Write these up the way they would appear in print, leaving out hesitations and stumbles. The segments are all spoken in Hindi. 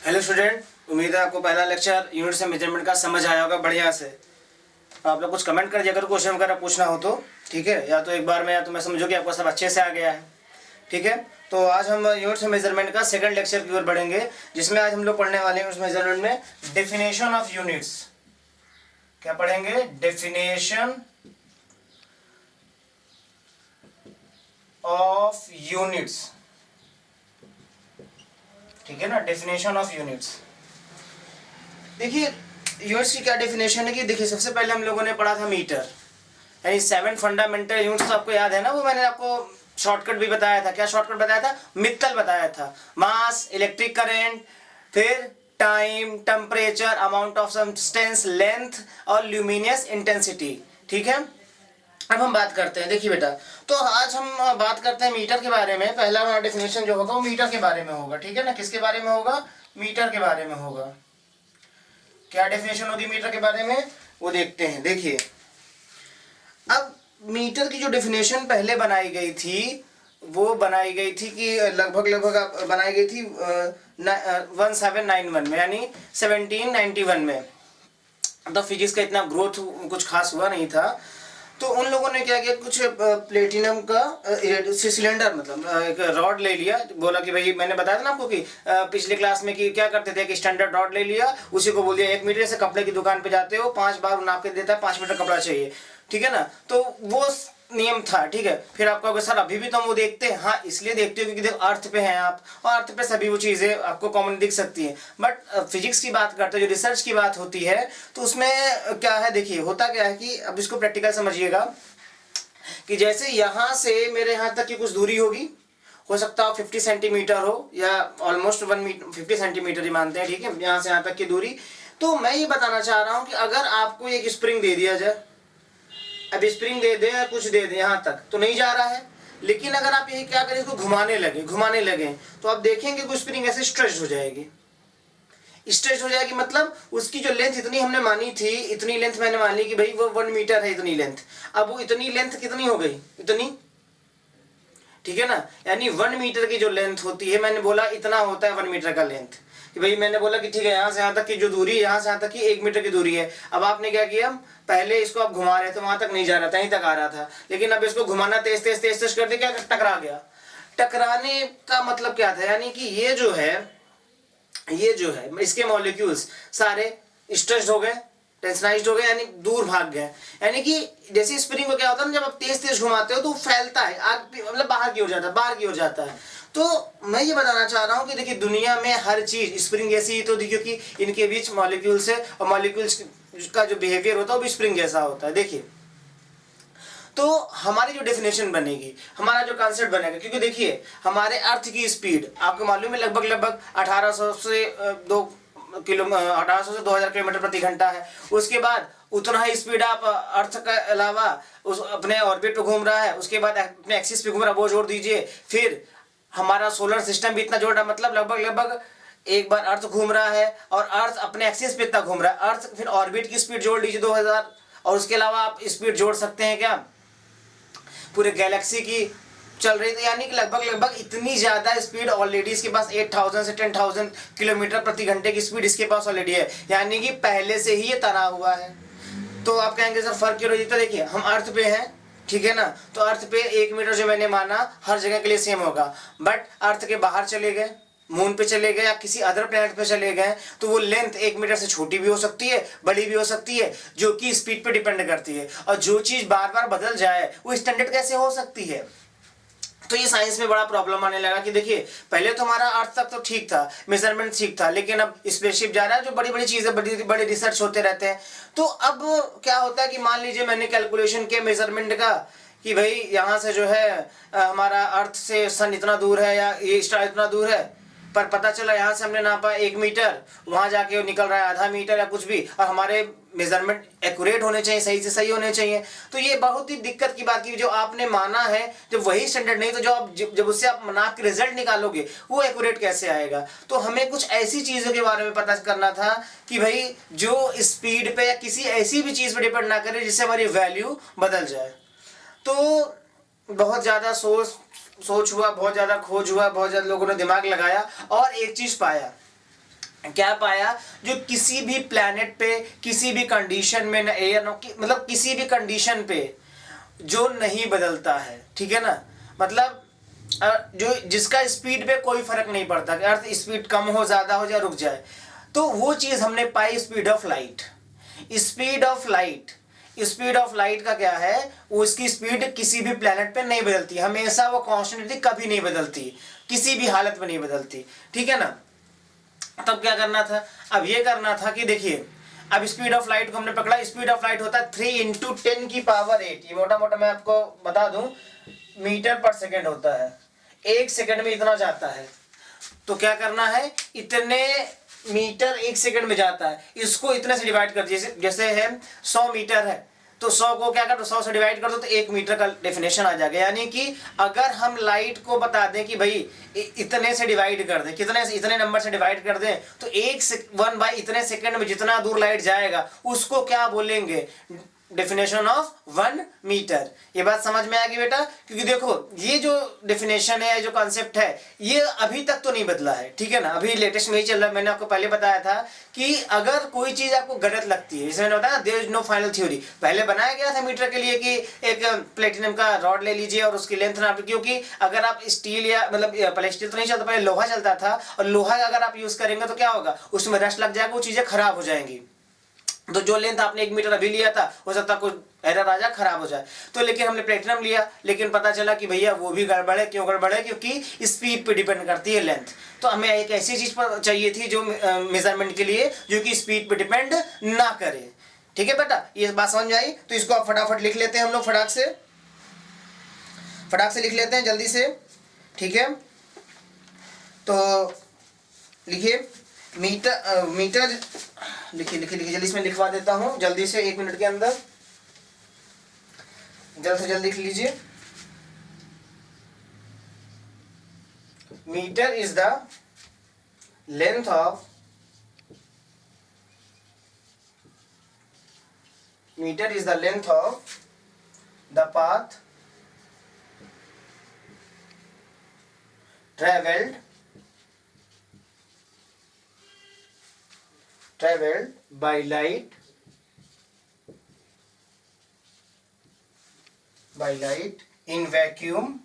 हेलो स्टूडेंट, उम्मीद है आपको पहला लेक्चर यूनिट से मेजरमेंट का समझ आया होगा बढ़िया से। आप लोग कुछ कमेंट कर दिया अगर क्वेश्चन वगैरह पूछना हो तो, ठीक है। या तो एक बार में, या तो मैं समझो कि आपको सब अच्छे से आ गया है, ठीक है। तो आज हम यूनिट से मेजरमेंट का सेकंड लेक्चर की ओर बढ़ेंगे, जिसमें आज हम लोग पढ़ने वाले हैं उस मेजरमेंट में डेफिनेशन ऑफ यूनिट्स। क्या पढ़ेंगे? डेफिनेशन ऑफ यूनिट्स, ठीक है ना। डेफिनेशन ऑफ यूनिट्स, देखिए यूनिट्स की क्या डेफिनेशन है कि देखिए सबसे पहले हम लोगों ने पढ़ा था मीटर, यानी 7 फंडामेंटल यूनिट्स। तो आपको याद है ना, वो मैंने आपको शॉर्टकट भी बताया था। क्या शॉर्टकट बताया था? मित्तल बताया था। मास, इलेक्ट्रिक करंट, फिर time, temperature, amount of substance, length और ल्यूमिनियस इंटेंसिटी, ठीक है। अब हम बात करते हैं, देखिए बेटा, तो आज हम बात करते हैं मीटर के बारे में। पहला हमारा डेफिनेशन जो होगा वो मीटर के बारे में होगा, ठीक है ना। किसके बारे में होगा? मीटर के बारे में होगा। क्या डेफिनेशन होगी मीटर के बारे में, वो देखते हैं। देखिए, अब मीटर की जो डेफिनेशन पहले बनाई गई थी, वो बनाई गई थी कि लगभग बनाई गई थी 1791 में, यानी 1791 में। तो फिजिक्स का इतना ग्रोथ कुछ खास हुआ नहीं था। तो उन लोगों ने क्या किया, कुछ प्लेटिनम का सिलेंडर, मतलब एक रॉड ले लिया। बोला कि भाई, मैंने बताया था ना आपको कि पिछले क्लास में कि क्या करते थे कि स्टैंडर्ड रॉड ले लिया, उसी को बोल दिया 1 मीटर से कपड़े की दुकान पे जाते हो 5 बार नाप के देता है 5 मीटर कपड़ा चाहिए, ठीक है ना। तो वो नियम था, ठीक है। फिर आपको कहोगे सर अभी भी तो हम वो देखते हैं। हाँ, इसलिए देखते हो क्योंकि देखो अर्थ पे हैं आप, और अर्थ पे सभी वो चीज़ें आपको कॉमन दिख सकती हैं। बट फिजिक्स की बात करते हैं, जो रिसर्च की बात होती है, तो उसमें क्या है, देखिए होता क्या है कि अब इसको प्रैक्टिकल समझिएगा कि जैसे यहाँ से मेरे यहाँ तक की कुछ दूरी होगी, हो सकता है 50 सेंटीमीटर हो, या ऑलमोस्ट 50 सेंटीमीटर ही मानते हैं, ठीक है, यहाँ से यहाँ तक की दूरी। तो मैं ये बताना चाह रहा हूँ कि अगर आपको एक स्प्रिंग दे दिया जाए, अब स्प्रिंग दे दे या कुछ दे दे, यहाँ तक तो नहीं जा रहा है। लेकिन अगर आप यही क्या करें, इसको घुमाने लगे तो आप देखेंगे कि स्प्रिंग ऐसे स्ट्रेच हो जाएगी। स्ट्रेच हो जाएगी मतलब उसकी जो लेंथ इतनी हमने मानी थी, इतनी लेंथ मैंने मान ली कि भाई वो 1 मीटर है, इतनी लेंथ। अब वो इतनी लेंथ कितनी हो गई? इतनी, ठीक है ना। यानी 1 मीटर की जो लेंथ होती है, मैंने बोला इतना होता है 1 मीटर का लेंथ, कि भाई मैंने बोला कि ठीक है, यहाँ से यहाँ तक की जो दूरी है, यहाँ से यहाँ तक की 1 मीटर की दूरी है। अब आपने क्या किया, पहले इसको आप घुमा रहे थे, वहां तक नहीं जा रहा था, यहीं तक आ रहा था। लेकिन अब इसको घुमाना तेज तेज तेज तेज कर दे, क्या टकरा गया। टकराने का मतलब क्या था, यानी कि ये जो है इसके मॉलिक्यूल्स सारे स्ट्रेच्ड हो गए, टेंशनाइज्ड हो गए, यानी दूर भाग गए। यानी कि जैसे स्प्रिंग को क्या होता है ना, जब आप तेज तेज घुमाते हो तो फैलता है, आग मतलब बाहर की ओर जाता है। तो मैं ये बताना चाह रहा हूँ कि देखिए दुनिया में हर चीज स्प्रिंग जैसी ही तो देखिए कि इनके बीच मॉलिक्यूल्स है, और मॉलिक्यूल्स का जो बिहेवियर होता है वो भी स्प्रिंग जैसा होता है। देखिए, तो हमारी जो डेफिनेशन बनेगी, हमारा जो कॉन्सेप्ट बनेगा, क्योंकि देखिए हमारे अर्थ की स्पीड आपको मालूम है लगभग 1800 से 2000 किलोमीटर प्रति घंटा है। उसके बाद उतना ही स्पीड आप अर्थ का अलावा उस अपने ऑर्बिट पे घूम रहा है, उसके बाद अपने एक्सिस पे घूम रहा है, वो जोड़ दीजिए। फिर हमारा सोलर सिस्टम भी इतना जोड़ रहा है, मतलब लगभग एक बार अर्थ घूम रहा है और अर्थ अपने एक्सिस पे इतना घूम रहा है। अर्थ फिर ऑर्बिट की स्पीड जोड़ लीजिए 2000, और उसके अलावा आप स्पीड जोड़ सकते हैं क्या, पूरे गैलेक्सी की चल रही थी। यानी कि लगभग इतनी ज्यादा स्पीड ऑलरेडी इसके पास 8000 से 10,000 किलोमीटर प्रति घंटे की स्पीड इसके पास ऑलरेडी है, यानी कि पहले से ही ये तना हुआ है। तो आप कहेंगे सर फर्क क्यों दिखता? देखिए हम अर्थ पे हैं, ठीक है ना, तो अर्थ पे 1 मीटर जो मैंने माना हर जगह के लिए सेम होगा। बट अर्थ के बाहर चले गए, मून पे चले गए या किसी अदर प्लैनेट पे चले गए, तो वो लेंथ 1 मीटर से छोटी भी हो सकती है, बड़ी भी हो सकती है, जो कि स्पीड पे डिपेंड करती है। और जो चीज बार बार बदल जाए वो स्टैंडर्ड कैसे हो सकती है? तो ये साइंस में बड़ा प्रॉब्लम आने लगा कि देखिए पहले तो हमारा अर्थ तक तो ठीक था, मेजरमेंट ठीक था, लेकिन अब स्पेसशिप जा रहा है, जो बड़ी बड़ी चीजें बड़े रिसर्च होते रहते हैं। तो अब क्या होता है कि मान लीजिए मैंने कैलकुलेशन किया मेजरमेंट का कि भाई यहाँ से जो है हमारा अर्थ से सन इतना दूर है या ये स्टार इतना दूर है, पर पता चला यहाँ से हमने नापा 1 मीटर, वहां जाके निकल रहा है आधा मीटर या कुछ भी, और हमारे मेजरमेंट एक्यूरेट होने चाहिए, सही से सही होने चाहिए। तो ये बहुत ही दिक्कत की बात की, जो आपने माना है जब वही स्टैंडर्ड नहीं, तो जो आप जब उससे आप नाप के रिजल्ट निकालोगे वो एक्यूरेट कैसे आएगा? तो हमें कुछ ऐसी चीजों के बारे में पता करना था कि भाई जो स्पीड पे या किसी ऐसी भी चीज पे डिपेंड ना करे जिससे हमारी वैल्यू बदल जाए। तो बहुत ज्यादा सोच हुआ, बहुत ज्यादा खोज हुआ, बहुत ज्यादा लोगों ने दिमाग लगाया और एक चीज पाया क्या पाया, जो किसी भी प्लैनेट पे किसी भी कंडीशन में, न एयर मतलब किसी भी कंडीशन पे जो नहीं बदलता है, ठीक है ना, मतलब जो जिसका स्पीड पे कोई फर्क नहीं पड़ता कि अर्थ स्पीड कम हो, ज्यादा हो, या रुक जाए, तो वो चीज हमने पाई, speed of light. Speed of light, speed of light का क्या है, उसकी स्पीड किसी भी प्लेनेट पे नहीं बदलती, हमेशा वो कांस्टेंट रहती, कभी नहीं बदलती, किसी भी हालत में नहीं बदलती, ठीक है ना। तब क्या करना था, अब ये करना था कि देखिए, अब स्पीड ऑफ लाइट को हमने पकड़ा, स्पीड ऑफ लाइट होता है 3 × 10⁸, ये मोटा मोटा मैं आपको बता दूं, मीटर पर सेकेंड होता है, 1 सेकंड में इतना जाता है। तो क्या करना है, इतने मीटर 1 सेकंड में जाता है, इसको इतने से डिवाइड कर, जैसे जैसे है 100 मीटर है, तो 100 को क्या कर दो, 100 से डिवाइड कर दो, तो 1 मीटर का डेफिनेशन आ जाएगा। यानी कि अगर हम लाइट को बता दें कि भाई इतने से डिवाइड कर दें, कितने से, इतने नंबर से डिवाइड कर दें, तो 1/इतने सेकंड में जितना दूर लाइट जाएगा उसको क्या बोलेंगे, डेफिनेशन ऑफ 1 मीटर। ये बात समझ में आ गई बेटा, क्योंकि देखो ये जो डेफिनेशन है, जो कॉन्सेप्ट है, ये अभी तक तो नहीं बदला है, ठीक है ना, अभी लेटेस्ट में ही चल रहा है। मैंने आपको पहले बताया था कि अगर कोई चीज आपको गलत लगती है, जैसे मैंने बताया there is no final theory, पहले बनाया गया था मीटर के लिए कि एक प्लेटिनम का रॉड ले लीजिए और उसकी लेंथ नाप, क्योंकि अगर आप स्टील या मतलब पहले स्टील तो नहीं चलता, पहले लोहा चलता था, और लोहा अगर आप यूज करेंगे तो क्या होगा, उसमें रस्ट लग जाएगा, वो चीजें खराब हो जाएंगी। तो जो लेंथ आपने 1 मीटर अभी लिया था, हो सकता कुछ एरर आ जाए, खराब हो जाए। तो लेकिन हमने प्लेटिनम लिया, लेकिन पता चला कि भैया वो भी गड़बड़ है। क्यों गड़बड़ है, क्योंकि स्पीड पे डिपेंड करती है लेंथ। तो हमें एक ऐसी चीज पर चाहिए थी जो मेजरमेंट के लिए जो कि स्पीड पे डिपेंड ना करे, ठीक है बेटा, ये बात समझ में आई। तो इसको आप फटाफट लिख लेते हैं, हम लोग फटाक से लिख लेते हैं जल्दी से, ठीक है। तो लिखिए मीटर लिखिए जल्दी, इसमें लिखवा देता हूं जल्दी से, 1 मिनट के अंदर जल्द से जल्द लिख लीजिए। Metre is the length of the path traveled by light in vacuum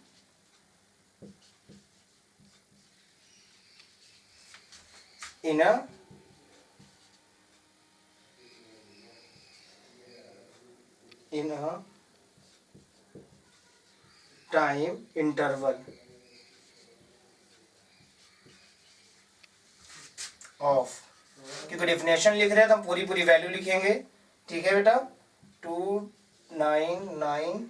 in a time interval of, क्योंकि डेफिनेशन लिख रहे हैं तो हम पूरी वैल्यू लिखेंगे, ठीक है बेटा। 299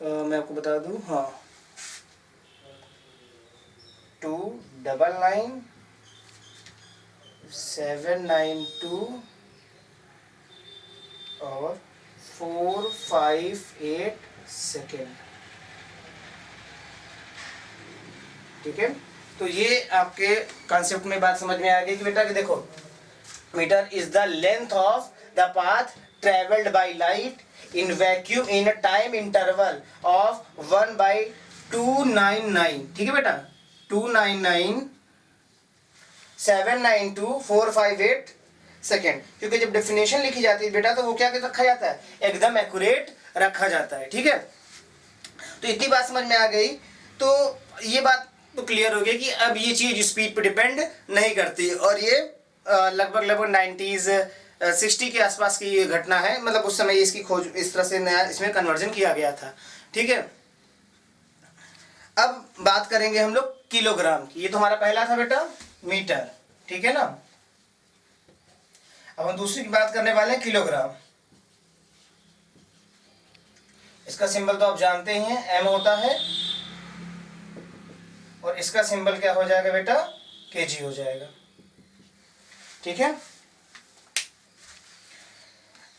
मैं आपको बता दूं, हाँ 299 792 और 458 सेकेंड, ठीक है। तो ये आपके कॉन्सेप्ट में बात समझ में आ गई कि बेटा कि देखो, metre is the length of the path travelled by light in vacuum in a time interval of 1/299, ठीक है बेटा, 299 792 458 सेकेंड। क्योंकि जब डेफिनेशन लिखी जाती है बेटा, तो वो क्या रखा जाता है, एकदम एक्यूरेट रखा जाता है, ठीक है। तो इतनी बात समझ में आ गई, तो ये बात तो क्लियर हो गई कि अब ये चीज स्पीड पे डिपेंड नहीं करती, और ये लगभग 90s 60 के आसपास की ये घटना है, मतलब उस समय इसकी खोज इस तरह से नया इसमें कन्वर्जन किया गया था, ठीक है। अब बात करेंगे हम लोग किलोग्राम की। ये तो हमारा पहला था बेटा मीटर, ठीक है ना। अब हम दूसरी की बात करने वाले हैं किलोग्राम। इसका सिंबल तो आप जानते ही हैं, एम होता है, और इसका सिंबल क्या हो जाएगा बेटा, केजी हो जाएगा, ठीक है।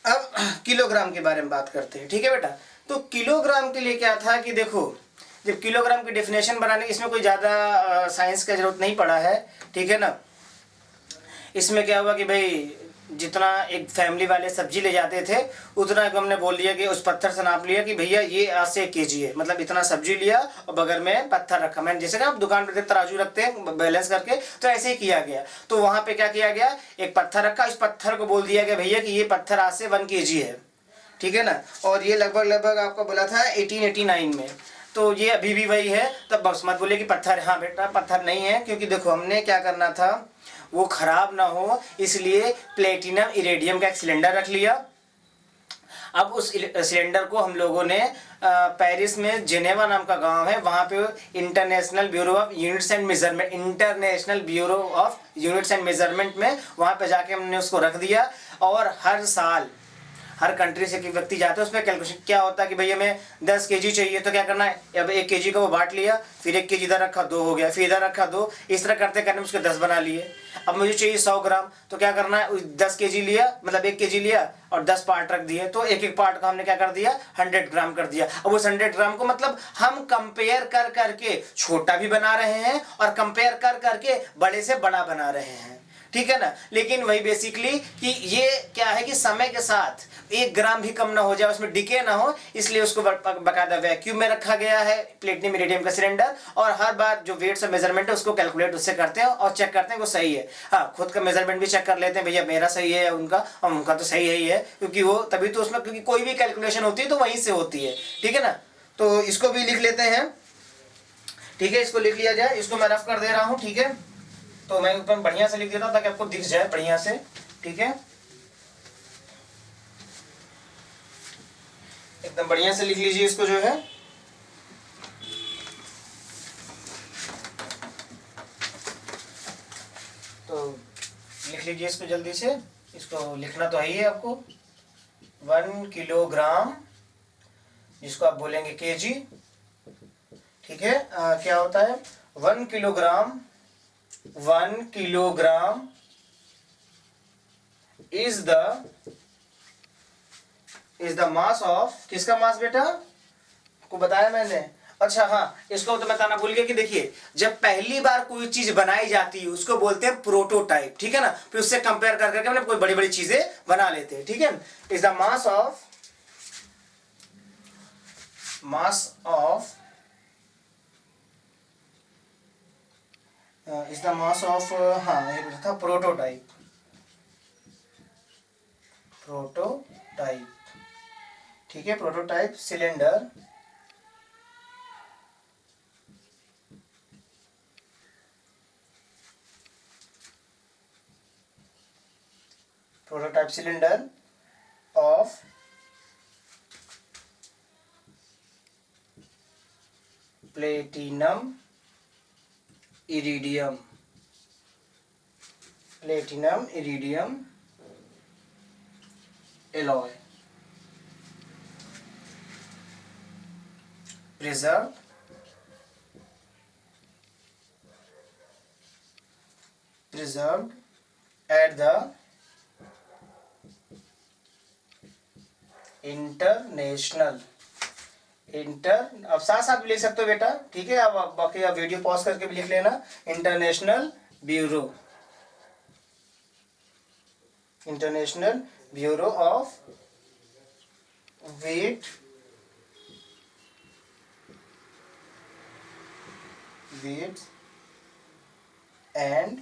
अब किलोग्राम के बारे में बात करते हैं, ठीक है बेटा। तो किलोग्राम के लिए क्या था कि देखो, जब किलोग्राम की डेफिनेशन बनाने, इसमें कोई ज़्यादा साइंस का जरूरत नहीं पड़ा है, ठीक है ना। इसमें क्या हुआ कि भाई जितना एक फैमिली वाले सब्जी ले जाते थे उतना को हमने बोल दिया कि उस पत्थर से नाप लिया कि भैया ये आज से 1 kg है, मतलब इतना सब्जी लिया और बगल में पत्थर रखा। मैंने जैसे ना आप दुकान पर तराजू रखते हैं बैलेंस करके, तो ऐसे ही किया गया। तो वहाँ पे क्या किया गया, एक पत्थर रखा, इस पत्थर को बोल दिया गया भैया कि ये पत्थर आज से 1 kg है, ठीक है ना। और ये लगभग आपको बोला था 1889 में, तो ये अभी भी वही है। तब बस मत बोले कि पत्थर, हाँ बेटा पत्थर नहीं है, क्योंकि देखो हमने क्या करना था वो खराब ना हो, इसलिए प्लेटिनम इरेडियम का एक सिलेंडर रख लिया। अब उस सिलेंडर को हम लोगों ने पेरिस में जेनेवा नाम का गांव है, वहाँ पे international bureau of units and measurement में वहाँ पे जाके हमने उसको रख दिया। और हर साल हर कंट्री से व्यक्ति जाते हैं, उसमें कैलकुलेशन क्या होता है कि भैया मैं 10 kg चाहिए, तो क्या करना है, अब 1 kg का वो बांट लिया, फिर 1 kg इधर रखा 2 हो गया, फिर इधर रखा 2, इस तरह करते करने में उसके 10 बना लिए। अब मुझे चाहिए 100 ग्राम, तो क्या करना है, 10 kg लिया, मतलब 1 kg लिया और 10 पार्ट रख दिए, तो एक एक पार्ट का हमने क्या कर दिया, 100 ग्राम कर दिया। अब उस 100 ग्राम को मतलब हम कंपेयर कर करके छोटा भी बना रहे हैं और कंपेयर कर करके बड़े से बड़ा बना रहे हैं, ठीक है ना। लेकिन वही बेसिकली कि ये क्या है कि समय के साथ 1 ग्राम भी कम ना हो जाए, उसमें डिके ना हो, इसलिए उसको बकायदा वैक्यूम में रखा गया है प्लेटिनम इरेडियम का सिलेंडर। और हर बार जो वेट्स और मेजरमेंट है उसको कैलकुलेट उससे करते हैं और चेक करते हैं वो सही है। हाँ, खुद का मेजरमेंट भी चेक कर लेते हैं, भैया मेरा सही है या उनका, और उनका तो सही ही है, क्योंकि वो तभी तो उसमें, क्योंकि कोई भी कैलकुलेशन होती है तो वहीं से होती है, ठीक है ना। तो इसको भी लिख लेते हैं, ठीक है, इसको लिख लिया जाए, इसको मैं रफ कर दे रहा हूँ, ठीक है। तो मैं ऊपर बढ़िया से लिख देता हूँ ताकि आपको दिख जाए बढ़िया से, ठीक है, एकदम बढ़िया से लिख लीजिए इसको जो है। तो लिख लीजिए इसको जल्दी से, इसको लिखना तो है ही आपको। 1 किलोग्राम, जिसको आप बोलेंगे kg, ठीक है। क्या होता है 1 kilogram, 1 kilogram is the mass of, किसका मास बेटा को बताया मैंने। अच्छा हाँ, इसको तो बताना भूल गया कि देखिए जब पहली बार कोई चीज बनाई जाती है उसको बोलते हैं प्रोटोटाइप, ठीक है ना। फिर उससे कंपेयर कर करके हमने कोई बड़ी बड़ी चीजें बना लेते हैं, ठीक है। Is the mass of is the mass of, हाँ ये था प्रोटोटाइप, ठीक है, prototype cylinder of platinum iridium alloy preserved at the international अब साथ साथ भी लिख सकते हो बेटा, ठीक है। अब बाकी आप वीडियो पॉज करके भी लिख लेना, international bureau of weight and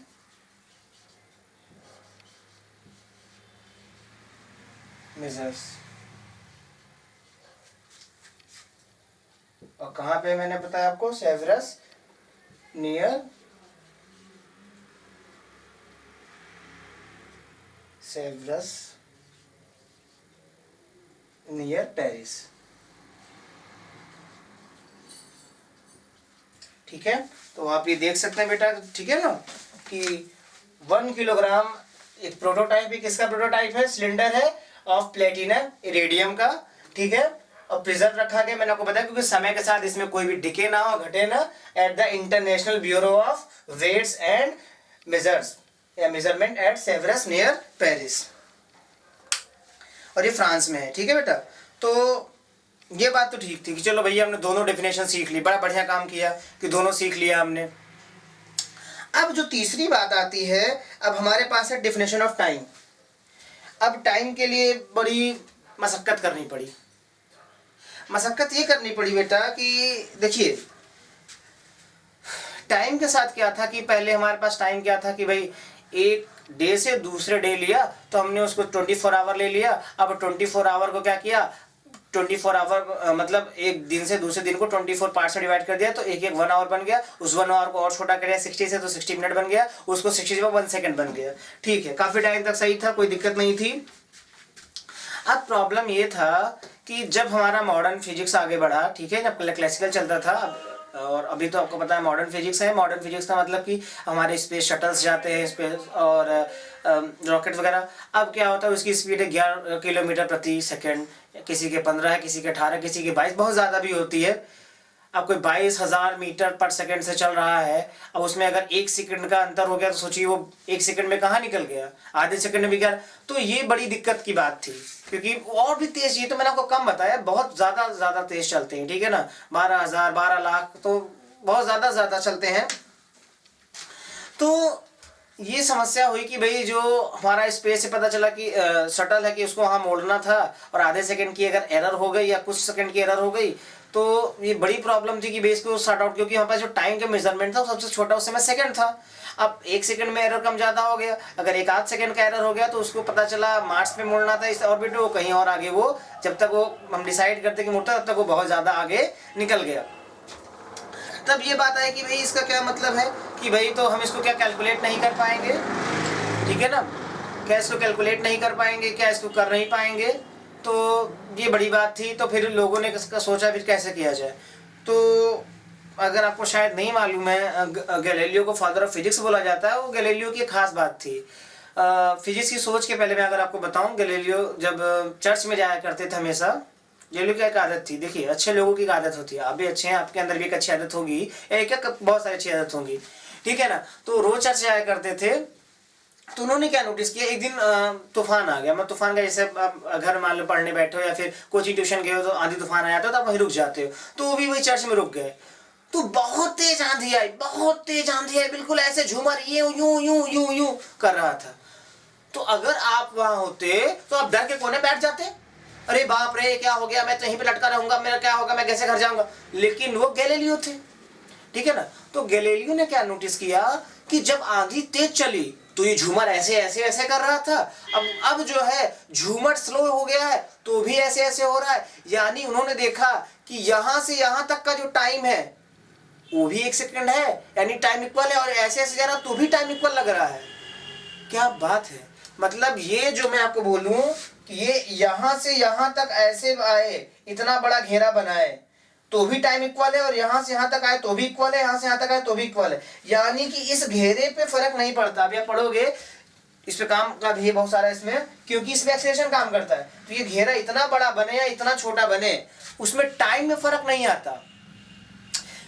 measures. और कहाँ पे मैंने बताया आपको, सेवरस नियर पेरिस, ठीक है। तो आप ये देख सकते हैं बेटा, ठीक है ना, कि 1 किलोग्राम एक प्रोटोटाइप है, किसका प्रोटोटाइप है, सिलेंडर है ऑफ प्लेटिनम इरेडियम का, ठीक है। और प्रिजर्व रखा गया, मैंने आपको बताया क्योंकि समय के साथ इसमें कोई भी डिके ना हो, घटे ना, at the international bureau of weights and measures या measurement at Sevres near Paris, और ये फ्रांस में है, ठीक है बेटा। तो ये बात तो ठीक थी कि चलो भैया हमने दोनों डेफिनेशन सीख ली, बड़ा बढ़िया काम किया कि दोनों सीख लिया हमने। अब जो तीसरी बात आती है, अब हमारे पास है डेफिनेशन ऑफ टाइम। अब टाइम के लिए बड़ी मशक्क़त करनी पड़ी। मशक्क़त ये करनी पड़ी बेटा कि देखिए टाइम के साथ क्या था कि पहले हमारे पास टाइम क्या था कि भाई एक डे से दूसरे डे लिया तो हमने उसको 24 आवर ले लिया। अब 24 आवर को क्या किया, 24 आवर मतलब एक दिन से दूसरे दिन को 24 पार्ट से डिवाइड कर दिया तो एक एक 1 आवर बन गया। उस 1 आवर को और छोटा कर दिया 60 से तो 60 मिनट बन गया, उसको 60 से 1 सेकंड बन गया। ठीक है, काफ़ी टाइम तक सही था, कोई दिक्कत नहीं थी। अब प्रॉब्लम ये था कि जब हमारा मॉडर्न फिजिक्स आगे बढ़ा, ठीक है, जब क्लासिकल चलता था और अभी तो आपको पता है मॉडर्न फिजिक्स है। मॉडर्न फिजिक्स का मतलब कि हमारे स्पेस शटल्स जाते हैं स्पेस और रॉकेट वगैरह। अब क्या होता है उसकी स्पीड है 11 किलोमीटर प्रति सेकंड, किसी के 15 है, किसी के 18, किसी के 22, बहुत ज़्यादा भी होती है। अब कोई 22,000 मीटर पर सेकंड से चल रहा है, अब उसमें अगर 1 सेकंड का अंतर हो गया तो सोचिए वो 1 सेकंड में कहाँ निकल गया, आधे सेकंड में भी गया। तो ये बड़ी दिक्कत की बात थी क्योंकि और भी तेज, ये तो मैंने आपको कम बताया, बहुत ज़्यादा तेज चलते हैं, ठीक है ना, 12,000 12 लाख तो बहुत ज़्यादा चलते हैं। तो ये समस्या हुई कि भाई जो हमारा स्पेस से पता चला कि शटल है कि उसको वहाँ मोड़ना था और आधे सेकंड की अगर एरर हो गई या कुछ सेकंड की एरर हो गई तो ये बड़ी प्रॉब्लम थी कि बेस को सॉर्ट आउट, क्योंकि हमारे पास जो टाइम का मेजरमेंट था वो सबसे छोटा उस समय सेकंड था। अब 1 सेकंड में एरर कम ज़्यादा हो गया, अगर 1 आध सेकंड का एरर हो गया तो उसको पता चला मार्स पे मोड़ना था इस ऑर्बिट को कहीं और आगे, वो जब तक वो हम डिसाइड करते कि मोड़ता तब तक वो बहुत ज़्यादा आगे निकल गया। तब ये बात आई कि भाई इसका क्या मतलब है कि भाई तो हम इसको क्या कैलकुलेट नहीं कर पाएंगे, ठीक है ना, क्या इसको कैलकुलेट नहीं कर पाएंगे, क्या इसको कर नहीं पाएंगे। तो ये बड़ी बात थी। तो फिर लोगों ने इसका सोचा फिर कैसे किया जाए। तो अगर आपको शायद नहीं मालूम है, गैलीलियो को फादर ऑफ फिजिक्स बोला जाता है। वो गैलीलियो की खास बात थी फिजिक्स की सोच के पहले मैं अगर आपको बताऊं, गैलीलियो जब चर्च में जाया करते थे हमेशा, गैलीलियो की एक आदत थी, देखिए अच्छे लोगों की आदत होती है, आप भी अच्छे हैं, आपके अंदर भी एक अच्छी आदत होगी, एक बहुत सारी अच्छी आदत होंगी, ठीक है ना। तो रोज चर्च जाया करते थे। तो उन्होंने क्या नोटिस किया, एक दिन तूफान आ गया, मतलब तूफान का जैसे आप घर मान लो पढ़ने बैठे हो या फिर कोचिंग ट्यूशन गए हो तो आंधी तूफान आ जाता हो तो आप वहीं रुक जाते हो, तो वो भी वही चर्च में रुक गए। तो बहुत तेज आंधी आई, बहुत तेज आंधी आई, बिल्कुल ऐसे झूमर ये यूं यूं यूं यूं कर रहा था। तो अगर आप वहां होते तो आप डर के कोने बैठ जाते, अरे बाप रे क्या हो गया, मैं तो यहीं पे लटका रहूंगा, मेरा क्या होगा, मैं कैसे घर जाऊंगा। लेकिन वो गैलीलियो थे, ठीक है ना। तो गैलीलियो ने क्या नोटिस किया कि जब आंधी तेज चली तो ये झूमर ऐसे ऐसे ऐसे कर रहा था, अब जो है झूमर स्लो हो गया है तो भी ऐसे ऐसे हो रहा है। यानी उन्होंने देखा कि यहां से यहां तक का जो टाइम है वो भी 1 सेकंड है, यानी टाइम इक्वल है, और ऐसे ऐसे जा रहा तो भी टाइम इक्वल लग रहा है। क्या बात है, मतलब ये जो मैं आपको बोलूं कि ये यहां से यहां तक ऐसे आए, इतना बड़ा घेरा बनाए तो भी टाइम इक्वल है, और यहां से यहां तक आए तो भी इक्वल है, यहां से यहां तक आए तो भी इक्वल है। यानी कि इस घेरे पे फर्क नहीं पड़ता। अभी आप पढ़ोगे इस पे काम का भी बहुत सारा इसमें, क्योंकि इसमें एक्सेलरेशन काम करता है। तो ये घेरा इतना बड़ा बने या इतना छोटा बने उसमें टाइम में फर्क नहीं आता।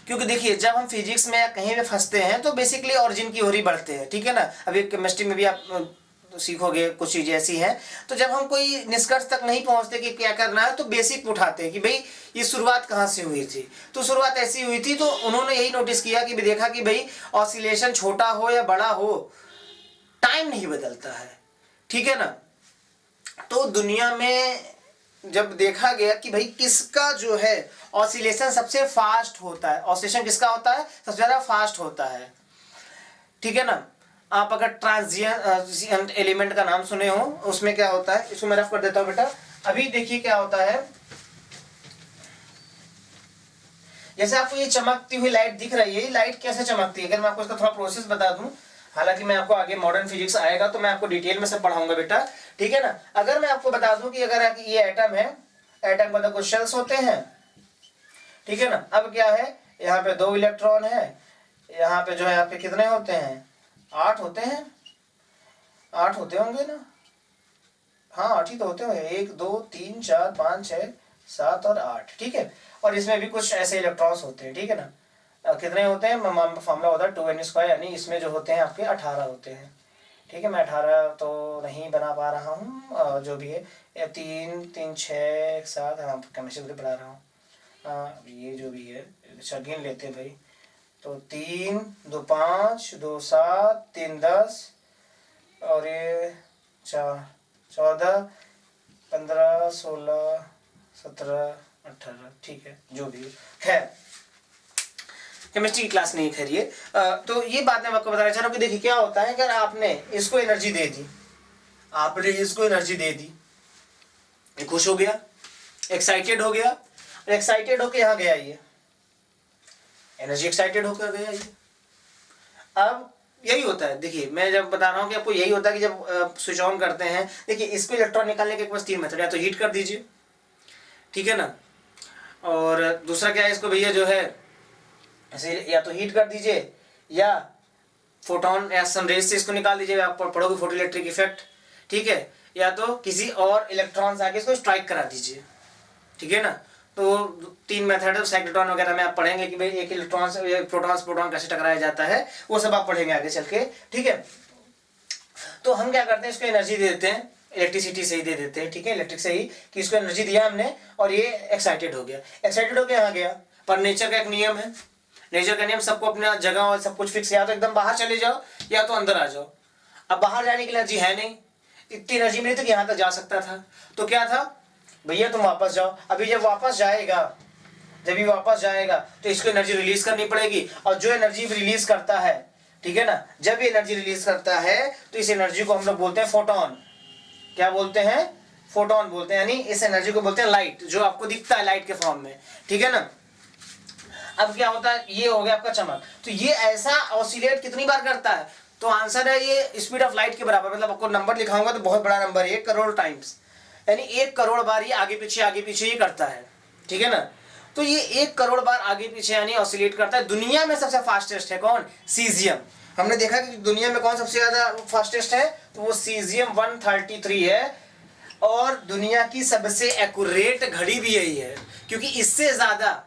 क्योंकि देखिए जब हम फिजिक्स में या कहीं भी फंसते हैं तो बेसिकली ओरिजिन की ओर ही बढ़ते हैं, ठीक है ना। अभी केमिस्ट्री में भी आप सीखोगे कुछ चीज़ें ऐसी हैं। तो जब हम कोई निष्कर्ष तक नहीं पहुंचते कि क्या करना है तो बेसिक उठाते हैं कि भाई ये शुरुआत कहाँ से हुई थी। तो शुरुआत ऐसी हुई थी, तो उन्होंने यही नोटिस किया कि देखा कि भाई ऑसिलेशन छोटा हो या बड़ा हो टाइम नहीं बदलता है, ठीक है ना। तो दुनिया में जब देखा गया कि भाई किसका जो है ऑसिलेशन सबसे फास्ट होता है, ऑसिलेशन किसका होता है सबसे ज़्यादा फास्ट होता है, ठीक है ना। आप अगर ट्रांजिएंट एलिमेंट का नाम सुने हो उसमें क्या होता है, इसको मैं रफ कर देता हूं बेटा। अभी देखिए क्या होता है, जैसे आपको ये चमकती हुई लाइट दिख रही है, ये लाइट कैसे चमकती है, अगर मैं आपको इसका थोड़ा प्रोसेस बता दूं, हालांकि मैं आपको आगे मॉडर्न फिजिक्स आएगा तो मैं आपको डिटेल में सब पढ़ाऊंगा बेटा, ठीक है ना। अगर मैं आपको बता दूं कि अगर ये एटम है, एटम मतलब कुछ शेल्स होते हैं, ठीक है ना। अब क्या है, यहाँ पे 2 इलेक्ट्रॉन है, यहाँ पे जो है यहाँ पे कितने होते हैं, 8 होते हैं, 8 होते होंगे ना, हाँ 8 ही तो होते होंगे, 1 2 3 4 5 6 7 और 8, ठीक है। और इसमें भी कुछ ऐसे इलेक्ट्रॉन्स होते हैं, ठीक है ना। कितने होते हैं, फॉर्मूला होता है 2n², यानी इसमें जो होते हैं आपके 18 होते हैं, ठीक है। मैं 18 तो नहीं बना पा रहा हूँ, जो भी है 3 3 6 7, हाँ केमिस्ट्री पढ़ा रहा हूँ, ये जो भी है अच्छा गिन लेते हैं भाई। तो 3 2 5 2 7 3 10 और ये 4 14, 15, 16, 17, 18, ठीक है, जो भी है, केमिस्ट्री की क्लास नहीं खैरिए। तो ये बात मैं आपको बताना चाह रहा हूँ कि देखिए क्या होता है, अगर आपने इसको एनर्जी दे दी, आपने इसको एनर्जी दे दी, ये खुश हो गया, एक्साइटेड हो गया, और एक्साइटेड होकर यहाँ गया, ये एनर्जी एक्साइटेड होकर गया ये। अब यही होता है, देखिए मैं जब बता रहा हूँ कि आपको यही होता है कि जब स्विच ऑन करते हैं, देखिए इसको इलेक्ट्रॉन निकालने के बस 3 मेथड, या तो हीट कर दीजिए, ठीक है ना, और दूसरा क्या है, इसको भैया जो है ऐसे या तो हीट कर दीजिए, या फोटोन या सनरेज से इसको निकाल दीजिए, आप पढ़ोगे फोटो इलेक्ट्रिक इफेक्ट, ठीक है, या तो किसी और इलेक्ट्रॉन से आके इसको स्ट्राइक करा दीजिए, ठीक है ना। तो 3 मेथड है, साइक्लोट्रॉन वगैरह में आप पढ़ेंगे कि भाई एक इलेक्ट्रॉन से प्रोटॉन कैसे टकराया जाता है, वो सब आप पढ़ेंगे आगे चल के, ठीक है। तो हम क्या करते हैं, इसको एनर्जी दे देते हैं, इलेक्ट्रिसिटी से ही दे देते हैं, ठीक है, इलेक्ट्रिक से ही, कि इसको एनर्जी दिया हमने और ये एक्साइटेड हो गया, एक्साइटेड होकर यहाँ गया। पर नेचर का एक नियम है, नेचर का नियम, सबको अपना जगह और सब कुछ फिक्स, या तो एकदम बाहर चले जाओ या तो अंदर आ जाओ। अब बाहर जाने की एनर्जी है नहीं, इतनी एनर्जी मिली तो यहाँ तक जा सकता था, तो क्या था भैया तुम वापस जाओ। अभी जब वापस जाएगा, जब ये वापस जाएगा तो इसको एनर्जी रिलीज करनी पड़ेगी, और जो एनर्जी रिलीज करता है, ठीक है ना, जब ये एनर्जी रिलीज करता है तो इस एनर्जी को हम लोग बोलते हैं फोटोन। क्या बोलते हैं, फोटोन बोलते हैं, यानी इस एनर्जी को बोलते हैं लाइट, जो आपको दिखता है लाइट के फॉर्म में, ठीक है ना। अब क्या होता है, ये हो गया आपका चमक, तो ये ऐसा ऑसिलेट कितनी बार करता है, तो आंसर है ये स्पीड ऑफ लाइट के बराबर, मतलब आपको नंबर लिखाऊंगा तो बहुत बड़ा नंबर है, 1 करोड़ टाइम्स, यानी 1 करोड़ बार ये आगे पीछे ये करता है, ठीक है ना। तो ये 1 करोड़ बार आगे पीछे यानी ऑसिलेट करता है। दुनिया में सबसे फास्टेस्ट है कौन, सीजियम। हमने देखा कि दुनिया में कौन सबसे ज्यादा फास्टेस्ट है, तो वो सीजियम 133 है, और दुनिया की सबसे एक्यूरेट घड़ी भी यही है, क्योंकि इससे ज्यादा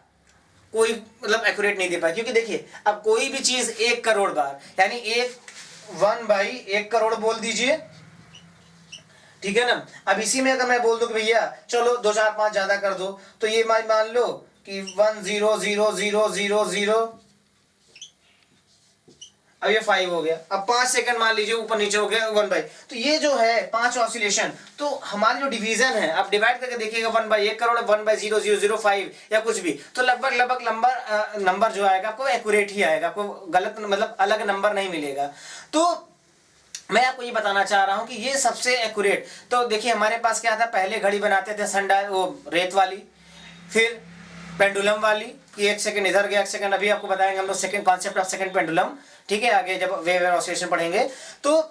कोई मतलब एक्यूरेट नहीं दे पाया। क्योंकि देखिए अब कोई भी चीज 1 करोड़ बार, यानी 1/1 करोड़ बोल दीजिए, ठीक है ना। अब इसी में अगर मैं बोल दूं कि भैया चलो 2 4 5 ज्यादा कर दो, तो ये मान लो कि 1000000, अब ये 5 हो गया। अब 5 सेकंड मान लीजिए ऊपर नीचे हो गया 1/, तो ये जो है 5 ऑसिलेशन, तो हमारी जो डिवीजन है आप डिवाइड करके देखिएगा 1/1 करोड़ 1/0005 या कुछ भी, तो लगभग नंबर जो आएगा आपको एक्यूरेट ही आएगा, आपको गलत मतलब अलग नंबर नहीं मिलेगा। तो मैं आपको ये बताना चाह रहा हूं कि ये सबसे एक्यूरेट। तो देखिए हमारे पास क्या था, पहले घड़ी बनाते थे सनडायल, वो रेत वाली, फिर पेंडुलम वाली, कि 1 सेकंड इधर गया 1 सेकंड, अभी आपको बताएंगे हम लोग second concept of second pendulum, ठीक है, आगे जब वेव ऑसिलेशन पढ़ेंगे। तो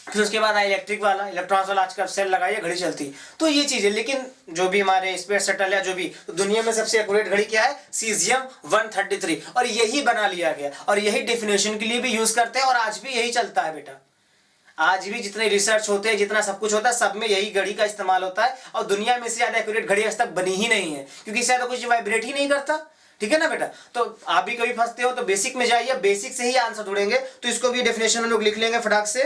फिर उसके बाद आया इलेक्ट्रिक वाला, इलेक्ट्रॉन्स वाला, आजकल सेल लगाइए घड़ी चलती। तो ये चीज है, लेकिन जो भी हमारे स्पेस शटल या जो भी, तो दुनिया में सबसे एक्यूरेट घड़ी क्या है, सीजियम 133, और यही बना लिया गया, और यही डेफिनेशन के लिए भी यूज करते हैं, और आज भी यही चलता है बेटा। आज भी जितने रिसर्च होते हैं, जितना सब कुछ होता है, सब में यही घड़ी का इस्तेमाल होता है, और दुनिया में से ज्यादा एक्यूरेट घड़ी आज तक बनी ही नहीं है, क्योंकि इससे ज्यादा कुछ वाइब्रेट ही नहीं करता, ठीक है ना बेटा। तो आप भी कभी फंसते हो तो बेसिक में जाइए, बेसिक से ही आंसर ढूंढेंगे। तो इसको भी डेफिनेशन हम लोग लिख लेंगे फटाक से,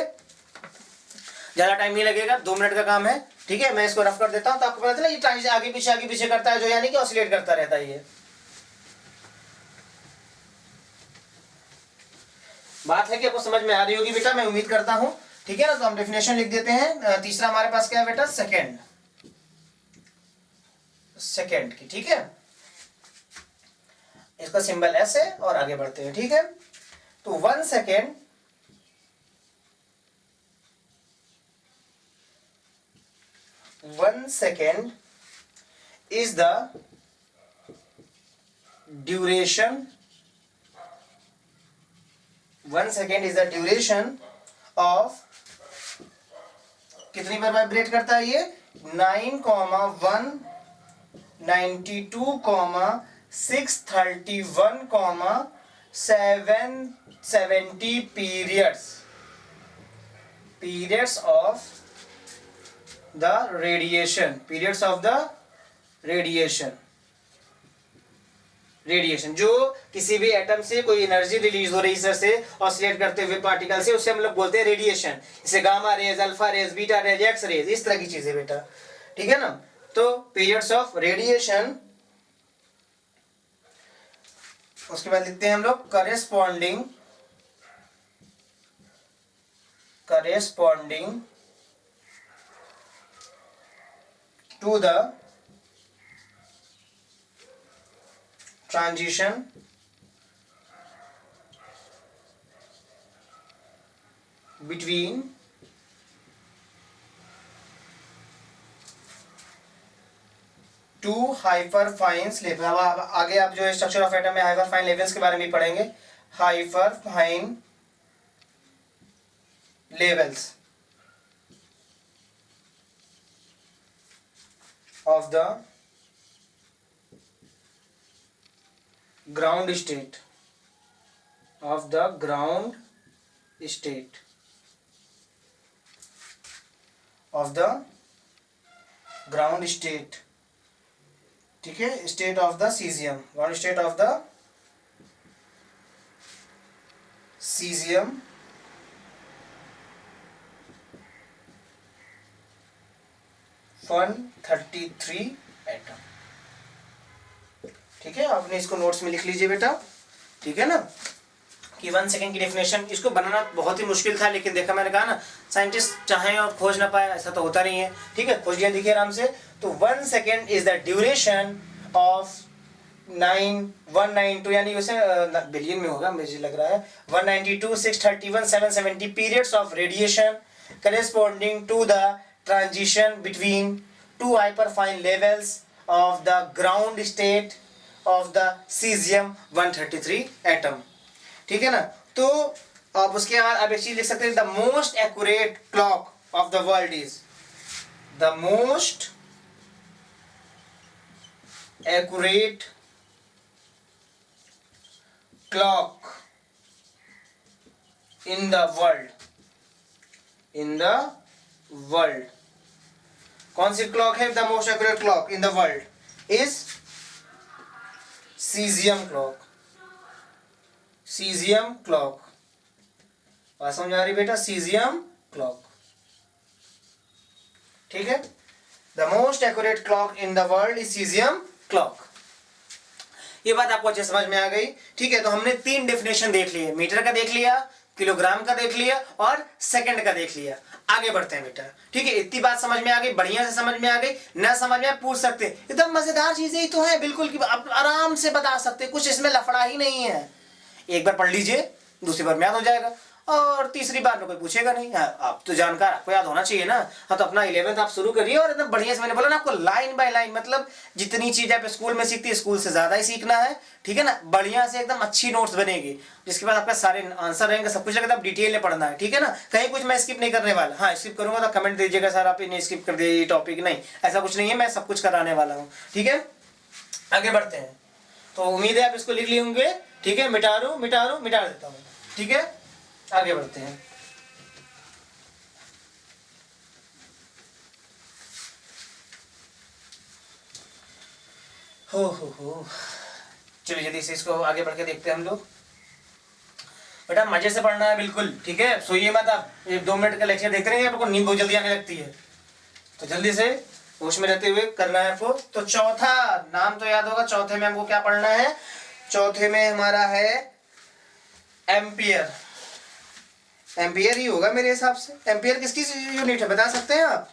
ज्यादा टाइम नहीं लगेगा, 2 मिनट का काम है, ठीक है। मैं इसको रफ कर देता हूं, तो आपको पता चला ये ट्रांजिशन आगे पीछे करता है, जो यानी कि ऑसिलेट करता रहता है। ये बात है कि आपको समझ में आ रही होगी बेटा, मैं उम्मीद करता हूं, ठीक है ना। तो हम डेफिनेशन लिख देते हैं। तीसरा हमारे पास क्या है बेटा, सेकेंड की, ठीक है, इसका सिंबल एस है, और आगे बढ़ते हैं, ठीक है। तो 1 second is the duration, 1 second is the duration of, कितनी बार वाइब्रेट करता है ये, 9,192,631, 770 periods of the रेडिएशन, जो किसी भी एटम से कोई एनर्जी रिलीज हो रही है से ऑसिलेट करते हुए पार्टिकल से, उसे हम लोग बोलते हैं रेडिएशन। जैसे gamma rays, alpha rays, beta rays, X rays, इस तरह की चीजें बेटा, ठीक है ना। तो पीरियड्स ऑफ रेडिएशन, उसके बाद लिखते हैं हम लोग corresponding to the transition between two hyperfine level. अब आगे आप जो है स्ट्रक्चर ऑफ एटम में हाइपर फाइन लेवल्स के बारे में पढ़ेंगे। Hyperfine levels of the ground state of the ground state of the ground state, ठीक है, state of the cesium, ground state of the cesium 133 atom. ठीक है, आपने इसको नोट्स में लिख लीजिए बेटा, ठीक है ना, कि 1 सेकेंड की डेफिनेशन। इसको बनाना बहुत ही मुश्किल था, लेकिन देखा मैंने कहा ना, साइंटिस्ट चाहें और खोज ना पाए ऐसा तो होता नहीं है। ठीक है, खोज लिया, देखिए आराम से। तो 1 second is the duration of 192, यानी वैसे बिलियन में होगा मुझे लग रहा है, 192, 631, 770 periods of radiation corresponding to the transition between two hyperfine levels of the ground state of the caesium 133 atom. ठीक है ना, तो आप उसके बाद आप एक चीज लिख सकते हैं, the most accurate clock of the world is the most accurate clock in the world, in the world. कौन सी क्लॉक है? The most accurate clock in the world is caesium clock, caesium clock. बात समझ आ रही बेटा? सीजियम क्लॉक, ठीक है। The most accurate clock in the world is caesium clock. ये बात आपको अच्छे समझ में आ गई, ठीक है। तो हमने 3 डेफिनेशन देख लिए, मीटर का देख लिया, किलोग्राम का देख लिया और सेकंड का देख लिया। आगे बढ़ते हैं बेटा, ठीक है। इतनी बात समझ में आ गई, बढ़िया से समझ में आ गई, ना समझ में पूछ सकते, एकदम मजेदार चीजें ही तो है, बिल्कुल कि आप आराम से बता सकते, कुछ इसमें लफड़ा ही नहीं है। एक बार पढ़ लीजिए, दूसरी बार में याद हो जाएगा और तीसरी बार में कोई पूछेगा नहीं। आप तो जानकार, आपको याद होना चाहिए ना। हाँ, तो अपना 11th आप शुरू करिए और एकदम बढ़िया से, मैंने बोला ना आपको, लाइन बाय लाइन, मतलब जितनी चीज आप स्कूल में सीखती है स्कूल से ज्यादा ही सीखना है, ठीक है ना। बढ़िया से एकदम अच्छी नोट्स बनेगी, जिसके बाद आपका सारे आंसर रहेंगे, सब कुछ एकदम डिटेल में पढ़ना है, ठीक है ना। कहीं कुछ मैं स्किप नहीं करने वाला। हाँ, स्किप करूंगा तो कमेंट दीजिएगा सर आप इन्हें स्किप कर दिए ये टॉपिक, नहीं ऐसा कुछ नहीं है, मैं सब कुछ कराने वाला हूँ, ठीक है। आगे बढ़ते हैं, तो उम्मीद है आप इसको लिख लिए होंगे, ठीक है। मिटा देता हूँ, ठीक है। आगे बढ़ते हैं। हो चलिए जल्दी से इसको आगे बढ़ के देखते हैं हम लोग। बेटा मजे से पढ़ना है बिल्कुल, ठीक है। सोइए मत आप, 1-2 मिनट का लेक्चर देख रहे हैं, आपको नींद बहुत जल्दी आने लगती है, तो जल्दी से होश में रहते हुए करना है आपको। तो चौथा नाम तो याद होगा, चौथे में हमको क्या पढ़ना है? चौथे में हमारा है एम्पियर। एम्पियर ही होगा मेरे हिसाब से। एम्पियर किसकी यूनिट है बता सकते हैं आप?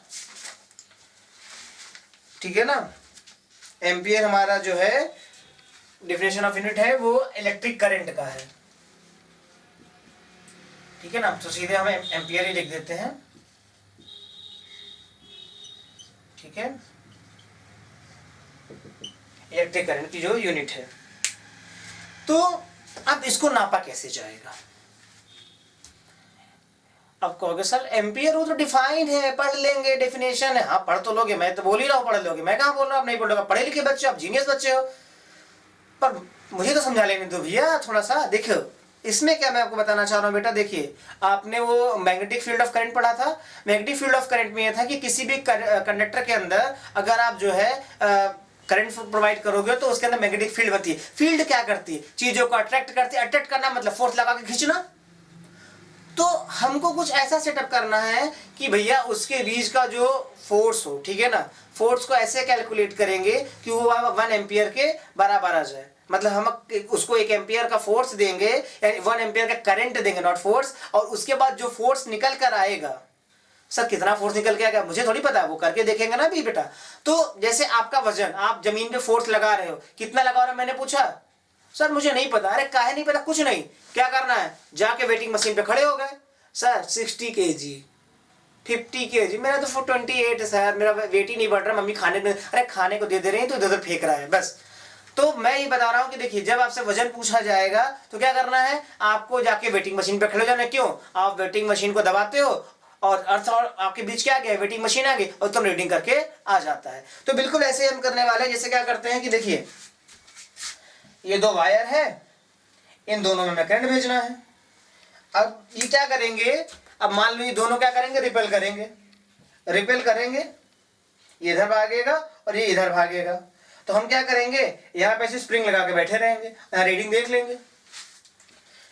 ठीक है ना। एम्पियर हमारा जो है डेफिनेशन ऑफ यूनिट है वो इलेक्ट्रिक करंट का है, ठीक है ना। तो सीधे हम एम्पियर ही लिख देते हैं, ठीक है। इलेक्ट्रिक करंट की जो यूनिट है। तो अब इसको नापा कैसे जाएगा? अब कहोगे सर एम्पियर वो तो डिफाइन है, पढ़ लेंगे, डेफिनेशन है। हाँ पढ़ तो लोगे, मैं तो बोल ही रहा हूँ पढ़ लोगे, मैं कहाँ बोल रहा हूँ आप नहीं पढ़ोगे। पढ़े लिखे बच्चे, आप जीनियस बच्चे हो, पर मुझे तो समझा लेने दो भैया थोड़ा सा। देखो इसमें क्या मैं आपको बताना चाह रहा हूँ बेटा, देखिए आपने वो मैग्नेटिक फील्ड ऑफ करंट पढ़ा था। मैग्नेटिक फील्ड ऑफ करंट में यह था कि किसी भी कंडक्टर के अंदर अगर आप जो है करंट प्रोवाइड करोगे तो उसके अंदर मैग्नेटिक फील्ड बनती है। फील्ड क्या करती है? चीजों को अट्रैक्ट करती है। अट्रैक्ट करना मतलब फोर्स लगा के खींचना। तो हमको कुछ ऐसा सेटअप करना है कि भैया उसके बीच का जो फोर्स हो, ठीक है ना, फोर्स को ऐसे कैलकुलेट करेंगे कि वो 1 एम्पियर के बराबर आ जाए। मतलब हम उसको 1 एम्पियर का फोर्स देंगे, यानी 1 एम्पियर का करंट देंगे, नॉट फोर्स, और उसके बाद जो फोर्स निकल कर आएगा सर कितना फोर्स निकल के आ गया मुझे थोड़ी पता, वो करके देखेंगे ना भी बेटा। तो जैसे आपका वजन, आप जमीन पे फोर्स लगा रहे हो, कितना लगा रहे हो मैंने पूछा, सर मुझे नहीं पता। अरे काहे नहीं पता, कुछ नहीं, क्या करना है, जाके वेटिंग मशीन पे खड़े हो गए, सर 60 kg 50 kg, मेरा तो 28 है सर, मेरा वेट ही नहीं बढ़ रहा, मम्मी खाने को, अरे खाने को दे दे रही है तो इधर उधर फेंक रहा है बस। तो मैं ये बता रहा हूं कि देखिए जब आपसे वजन पूछा जाएगा तो क्या करना है, आपको जाके वेटिंग मशीन पे खड़े हो जाना है। क्यों, आप वेटिंग मशीन को दबाते हो और अर्थ और आपके बीच क्या गया, वेटिंग मशीन आ गई और तुम रीडिंग करके आ जाता है। तो बिल्कुल ऐसे हम करने वाले हैं। जैसे क्या करते हैं कि देखिए ये दो वायर है, इन दोनों में मैं करंट भेजना है। अब ये क्या करेंगे, अब मान लो ये दोनों क्या करेंगे, रिपेल करेंगे, रिपेल करेंगे, ये इधर भागेगा और ये इधर भागेगा। तो हम क्या करेंगे, यहाँ पे ऐसे स्प्रिंग लगा के बैठे रहेंगे, यहाँ रीडिंग देख लेंगे,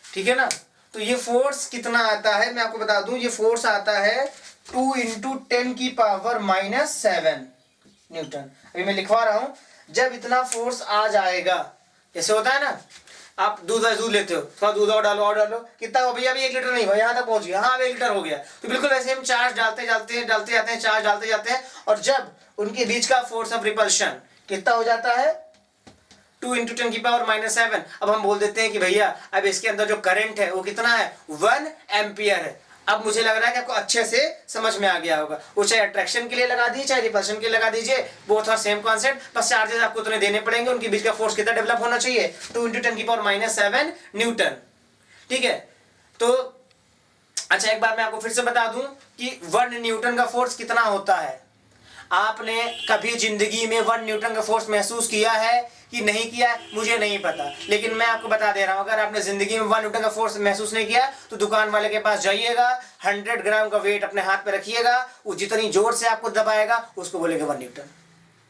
ठीक है ना। तो ये फोर्स कितना आता है मैं आपको बता दूं, ये फोर्स आता है 2 × 10⁻⁷ न्यूटन। अभी मैं लिखवा रहा हूं, जब इतना फोर्स आ जाएगा, जैसे होता है ना, आप दूध लेते हो, थोड़ा दूध और डालो, कितना हो भैया, अभी 1 लीटर नहीं हुआ, यहाँ तक पहुंच गया, हाँ 1 लीटर हो गया। तो बिल्कुल वैसे हम चार्ज डालते जाते हैं, चार्ज डालते जाते हैं, और जब उनके बीच का फोर्स ऑफ रिपल्शन कितना हो जाता है, 2 × 10⁻⁷। अब हम बोल देते हैं कि भैया अब इसके अंदर जो करंट है वो कितना है, 1 एम्पियर है। अब मुझे लग रहा है कि आपको अच्छे से समझ में आ गया होगा, वो चाहे अट्रैक्शन के लिए लगा दीजिए चाहे रिपल्शन के लिए लगा दीजिए, बोथ आर सेम कॉन्सेप्ट, बस चार्जेस आपको उतने देने पड़ेंगे, उनके बीच का फोर्स कितना डेवलप होना चाहिए, 2 × 10⁻⁷ न्यूटन, ठीक है। तो अच्छा एक बार मैं आपको फिर से बता दूं कि 1 न्यूटन का फोर्स कितना होता है। आपने कभी जिंदगी में 1 न्यूटन का फोर्स महसूस किया है कि नहीं किया है, मुझे नहीं पता, लेकिन मैं आपको बता दे रहा हूं, अगर आपने जिंदगी में 1 न्यूटन का फोर्स महसूस नहीं किया तो दुकान वाले के पास जाइएगा, 100 ग्राम का वेट अपने हाथ पे रखिएगा, वो जितनी जोर से आपको दबाएगा उसको बोलेगा 1 न्यूटन,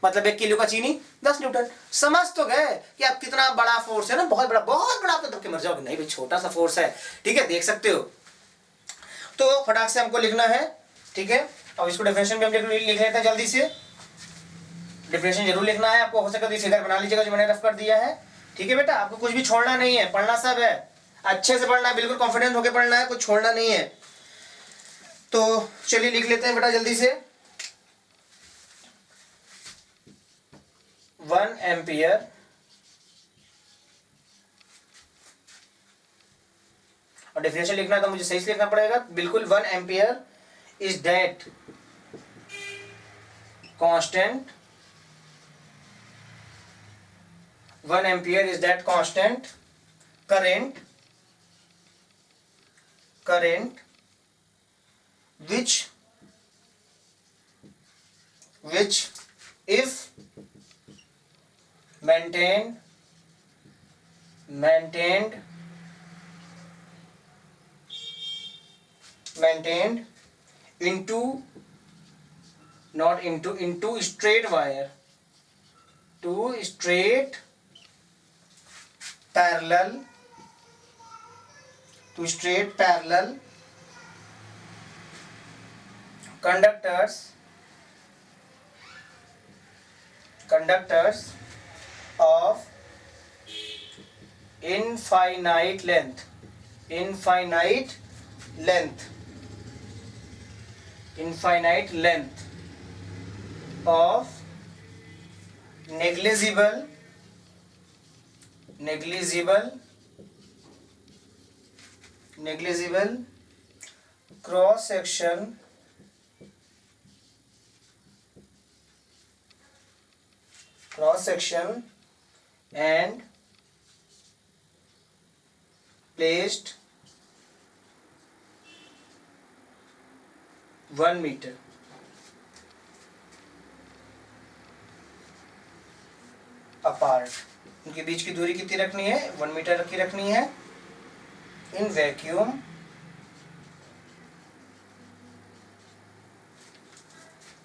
मतलब 1 किलो का चीनी 10 न्यूटन। समझ तो गए कि आप कितना बड़ा फोर्स है ना, बहुत बड़ा, आप तो दबके मर जाओगे, नहीं भाई छोटा सा फोर्स है, ठीक है, देख सकते हो। तो फटाक से हमको लिखना है, ठीक है। अब इसको डेफिनेशन में हम लिख लेते हैं जल्दी से, डेफिनेशन जरूर लिखना है आपको, हो सके तो फिगर बना लीजिएगा जो मैंने रफ कर दिया है, ठीक है बेटा। आपको कुछ भी छोड़ना नहीं है, पढ़ना सब है, अच्छे से पढ़ना है, बिल्कुल कॉन्फिडेंस होकर पढ़ना है, कुछ छोड़ना नहीं है। तो चलिए लिख लेते हैं बेटा जल्दी से, 1 एम्पियर और डेफिनेशन लिखना है तो मुझे सही से लिखना पड़ेगा बिल्कुल। 1 ampere is that constant, 1 ampere is that constant current which if maintained into straight wire, to straight parallel conductors of infinite length of negligible cross section and placed 1 meter apart। उनके बीच की दूरी कितनी रखनी है, 1 मीटर की रखनी है। In vacuum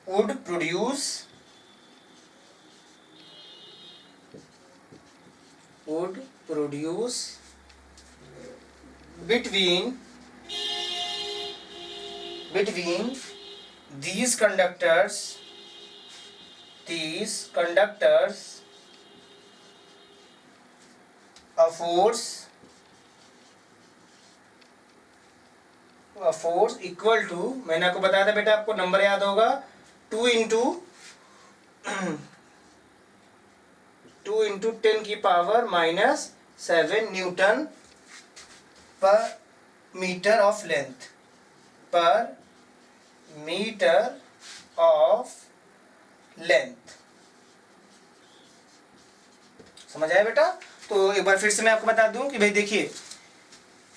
would produce between these conductors a force force equal to, मैंने आपको बताया था बेटा, आपको नंबर याद होगा, 2 इंटू 10 की पावर -7 न्यूटन पर मीटर ऑफ लेंथ, पर मीटर ऑफ लेंथ। समझ आया बेटा? तो एक बार फिर से मैं आपको बता दूं कि भाई देखिए,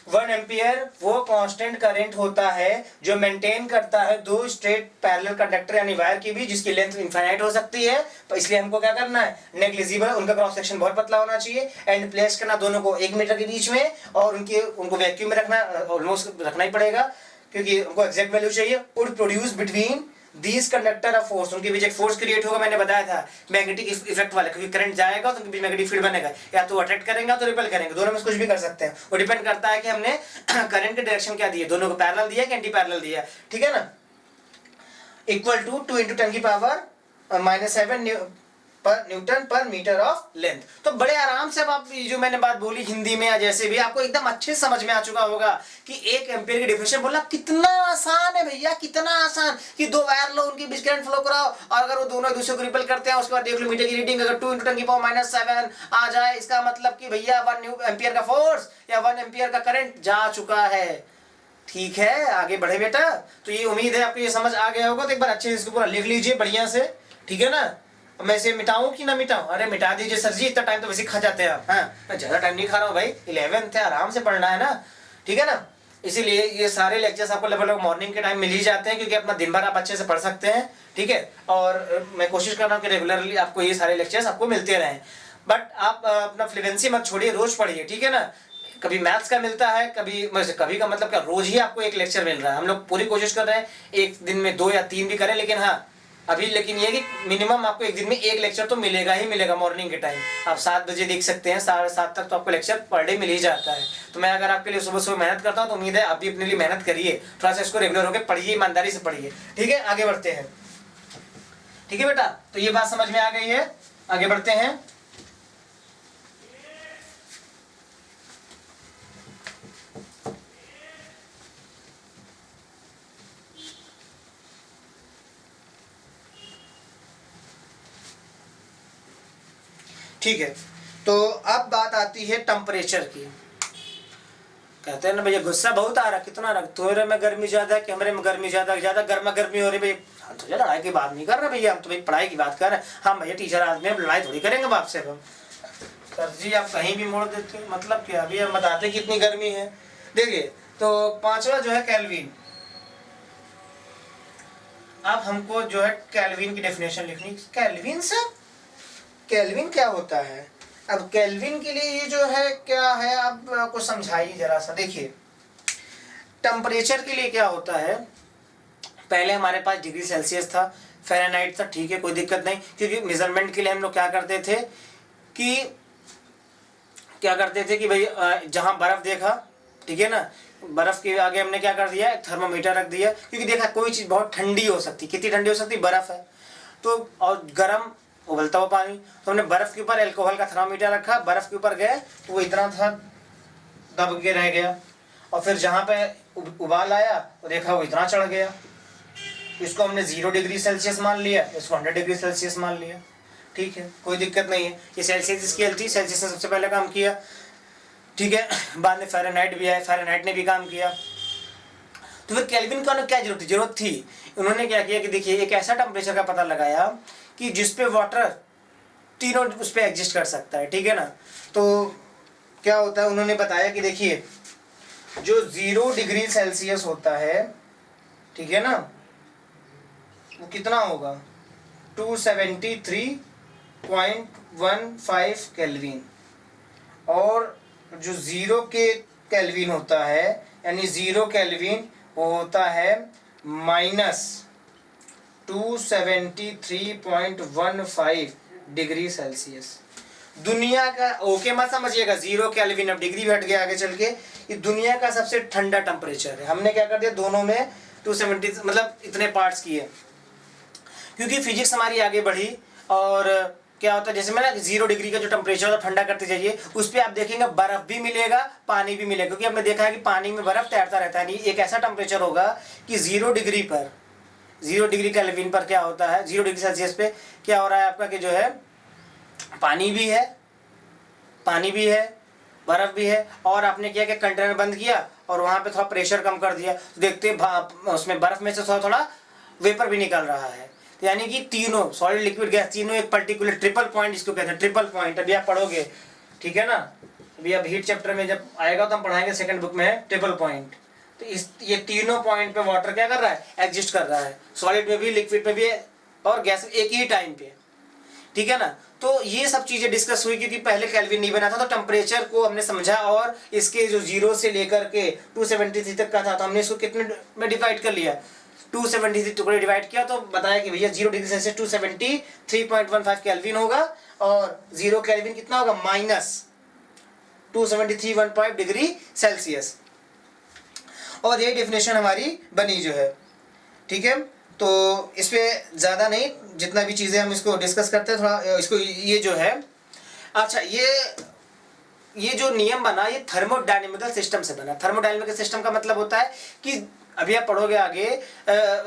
1 एम्पियर वो कांस्टेंट करंट होता है जो मेंटेन करता है दो स्ट्रेट पैरेलल कंडक्टर यानी वायर की भी, जिसकी लेंथ इनफाइनाइट हो सकती है। तो इसलिए हमको क्या करना है, नेग्लिजिबल, उनका क्रॉस सेक्शन बहुत पतला होना चाहिए, एंड प्लेस करना दोनों को 1 मीटर के बीच में, और उनको वैक्यूम में रखना, ऑलमोस्ट रखना ही पड़ेगा क्योंकि उनको एग्जैक्ट वैल्यू चाहिए। Would produce between these conductor of force, उनके बीच एक फोर्स क्रिएट होगा, मैंने बताया था मैग्नेटिक इफेक्ट वाला, क्योंकि करंट जाएगा तो उनके बीच मैग्नेटिक फील्ड बनेगा, या तो अट्रैक्ट करेंगे तो रिपेल करेंगे, दोनों में से कुछ भी कर सकते हैं। वो डिपेंड करता है कि हमने करंट के डायरेक्शन क्या दिए, दोनों को पैरेलल दिया कि एंटी पैरेलल दिया, ठीक है ना। इक्वल टू 2 इंटू 10 की पावर -7 पर न्यूटन पर मीटर ऑफ लेंथ। तो बड़े आराम से अब आप जो मैंने बात बोली हिंदी में या जैसे भी, आपको एकदम अच्छे समझ में आ चुका होगा कि 1 एम्पीयर की डेफिनेशन बोलना कितना आसान है भैया, कितना आसान, कि दो वायर लो, उनके बीच करंट फ्लो कराओ, और अगर वो दोनों एक दूसरे को रिपेल करते हैं, उसके बाद देख लो मीटर की रीडिंग, अगर 2 इंटू 10 की पावर -7 आ जाए, इसका मतलब कि भैया 1 एम्पीयर का फोर्स या 1 एम्पीयर का करंट जा चुका है। ठीक है, आगे बढ़े बेटा। तो ये उम्मीद है आपको ये समझ आ गया होगा। तो एक बार अच्छे से इसको पूरा लिख लीजिए बढ़िया से, ठीक है ना। मैं इसे मिटाऊं कि ना मिटाऊं? अरे मिटा दीजिए सर जी, इतना टाइम तो वैसे खा जाते हैं आप। हाँ, ज्यादा टाइम नहीं खा रहा हूँ भाई, 11th है, आराम से पढ़ना है ना, ठीक है ना। इसीलिए ये सारे लेक्चर्स आपको लगभग मॉर्निंग के टाइम मिल ही जाते हैं, क्योंकि अपना दिन भर आप अच्छे से पढ़ सकते हैं, ठीक है। और मैं कोशिश कर रहा हूँ कि रेगुलरली आपको ये सारे लेक्चर्स आपको मिलते रहें। बट आप अपना फ्लुएंसी मत छोड़िए, रोज पढ़िए, ठीक है ना। कभी मैथ्स का मिलता है, कभी का मतलब क्या, रोज ही आपको एक लेक्चर मिल रहा है। हम लोग पूरी कोशिश कर रहे हैं एक दिन में 2 या 3 भी करें, लेकिन हाँ अभी लेकिन ये कि मिनिमम आपको एक दिन में 1 लेक्चर तो मिलेगा ही मिलेगा मॉर्निंग के टाइम। आप 7 बजे देख सकते हैं, 7:30 तक तो आपको लेक्चर पर डे मिल ही जाता है। तो मैं अगर आपके लिए सुबह सुबह मेहनत करता हूँ तो उम्मीद है आप भी अपने लिए मेहनत करिए, थोड़ा सा इसको रेगुलर होकर पढ़िए, ईमानदारी से पढ़िए, ठीक है। आगे बढ़ते हैं, ठीक है बेटा। तो ये बात समझ में आ गई है, आगे बढ़ते हैं। ठीक है, तो अब बात आती है टेम्परेचर की। कहते हैं ना भैया गुस्सा बहुत आ रहा, कितना रहा, तुम्हारे में गर्मी ज्यादा है कि हमारे में गर्मी ज्यादा गर्मा गर्मी हो रही भैया। तो लड़ाई की बात नहीं कर रहे भैया, हम तो भाई पढ़ाई की बात कर रहे हैं। हम भैया टीचर आदमी, हम लड़ाई थोड़ी करेंगे बाप से। हम सर जी आप कहीं भी मोड़ देते हो, मतलब क्या, अभी हम बताते कितनी गर्मी है। देखिए, तो 5वां जो है केल्विन। अब हमको जो है केल्विन की डेफिनेशन लिखनी। केल्विन सर, केल्विन क्या होता है? अब केल्विन के लिए ये जो है क्या है, आप आपको समझाइए जरा सा। देखिए, टेम्परेचर के लिए क्या होता है, पहले हमारे पास डिग्री सेल्सियस था, फ़ारेनहाइट था, ठीक है, कोई दिक्कत नहीं, क्योंकि मेजरमेंट के लिए हम लोग क्या करते थे कि भाई जहाँ बर्फ देखा, ठीक है ना, बर्फ के आगे हमने क्या कर दिया, थर्मामीटर रख दिया, क्योंकि देखा कोई चीज़ बहुत ठंडी हो सकती, कितनी ठंडी हो सकती, बर्फ है तो, और गर्म उबलता हुआ पानी, तो हमने बर्फ के ऊपर अल्कोहल का थर्मामीटर रखा, बर्फ के ऊपर गए तो वो इतना था, दब के रह गया, और फिर जहाँ पे उबाल आया तो देखा वो इतना चढ़ गया। इसको हमने 0 डिग्री सेल्सियस मान लिया, इसको 100 डिग्री सेल्सियस मान लिया, ठीक है, कोई दिक्कत नहीं है। ये सेल्सियस स्केल थी, सेल्सियस ने सबसे पहले काम किया, ठीक है, बाद में फ़ारेनहाइट भी आया, फ़ारेनहाइट ने भी काम किया। तो फिर केल्विन का क्या जरूरत थी, उन्होंने क्या किया कि देखिए एक ऐसा टेम्परेचर का पता लगाया कि जिसपे वाटर तीनों उस पर एग्जिस्ट कर सकता है, ठीक है ना। तो क्या होता है, उन्होंने बताया कि देखिए जो 0 डिग्री सेल्सियस होता है, ठीक है ना, वो कितना होगा, 273.15 केल्विन, और जो 0 के केल्विन होता है, यानी 0 केल्विन वो होता है -273.15 डिग्री सेल्सियस। दुनिया का, ओके मत समझिएगा 0 केल्विन, अब डिग्री भी हट गया आगे चल के, ये दुनिया का सबसे ठंडा टेम्परेचर है। हमने क्या कर दिया, दोनों में 270 मतलब इतने पार्ट्स किए, क्योंकि फिजिक्स हमारी आगे बढ़ी और क्या होता है, जैसे मैं ना 0 डिग्री का जो टेम्परेचर होता है ठंडा करते जाइए, उस पर आप देखेंगे बर्फ भी मिलेगा, पानी भी मिलेगा, क्योंकि हमने देखा है कि पानी में बर्फ तैरता रहता है। एक ऐसा टेम्परेचर होगा कि 0 डिग्री पर, 0 डिग्री केल्विन पर क्या होता है, 0 डिग्री सेल्सियस पे क्या हो रहा है आपका कि जो है पानी भी है, पानी भी है, बर्फ भी है, और आपने क्या किया, कंटेनर बंद किया और वहाँ पे थोड़ा प्रेशर कम कर दिया, तो देखते उसमें बर्फ में से थोड़ा थोड़ा वेपर भी निकल रहा है। तो यानी कि तीनों सॉलिड लिक्विड गैस तीनों एक पर्टिकुलर ट्रिपल पॉइंट, इसको कहते हैं ट्रिपल पॉइंट। अभी आप पढ़ोगे, ठीक है ना, अभी अब हीट चैप्टर में जब आएगा तो हम पढ़ाएंगे, सेकंड बुक में है ट्रिपल पॉइंट। तो इस ये तीनों पॉइंट पे वाटर क्या कर रहा है, एग्जिस्ट कर रहा है, सॉलिड में भी, लिक्विड में भी और गैस एक ही टाइम पे, ठीक है ना। तो ये सब चीजें डिस्कस हुई, क्योंकि पहले केल्विन नहीं बना था, तो टेम्परेचर को हमने समझा, और इसके जो 0 से लेकर के 273 तक का था, तो हमने इसको कितने में डिवाइड कर लिया, 273 टुकड़े डिवाइड किया, तो बताया कि भैया 0 डिग्री सेल्सियस 273.15 केल्विन होगा, और 0 केल्विन कितना होगा, -273.15 डिग्री सेल्सियस। और ये डेफिनेशन हमारी बनी जो है, ठीक है। तो इस पे ज़्यादा नहीं, जितना भी चीज़ें हम इसको डिस्कस करते हैं थोड़ा इसको, ये जो है, अच्छा ये जो नियम बना, ये थर्मोडायनेमिकल सिस्टम से बना। थर्मोडायनेमिकल सिस्टम का मतलब होता है कि अभी आप पढ़ोगे आगे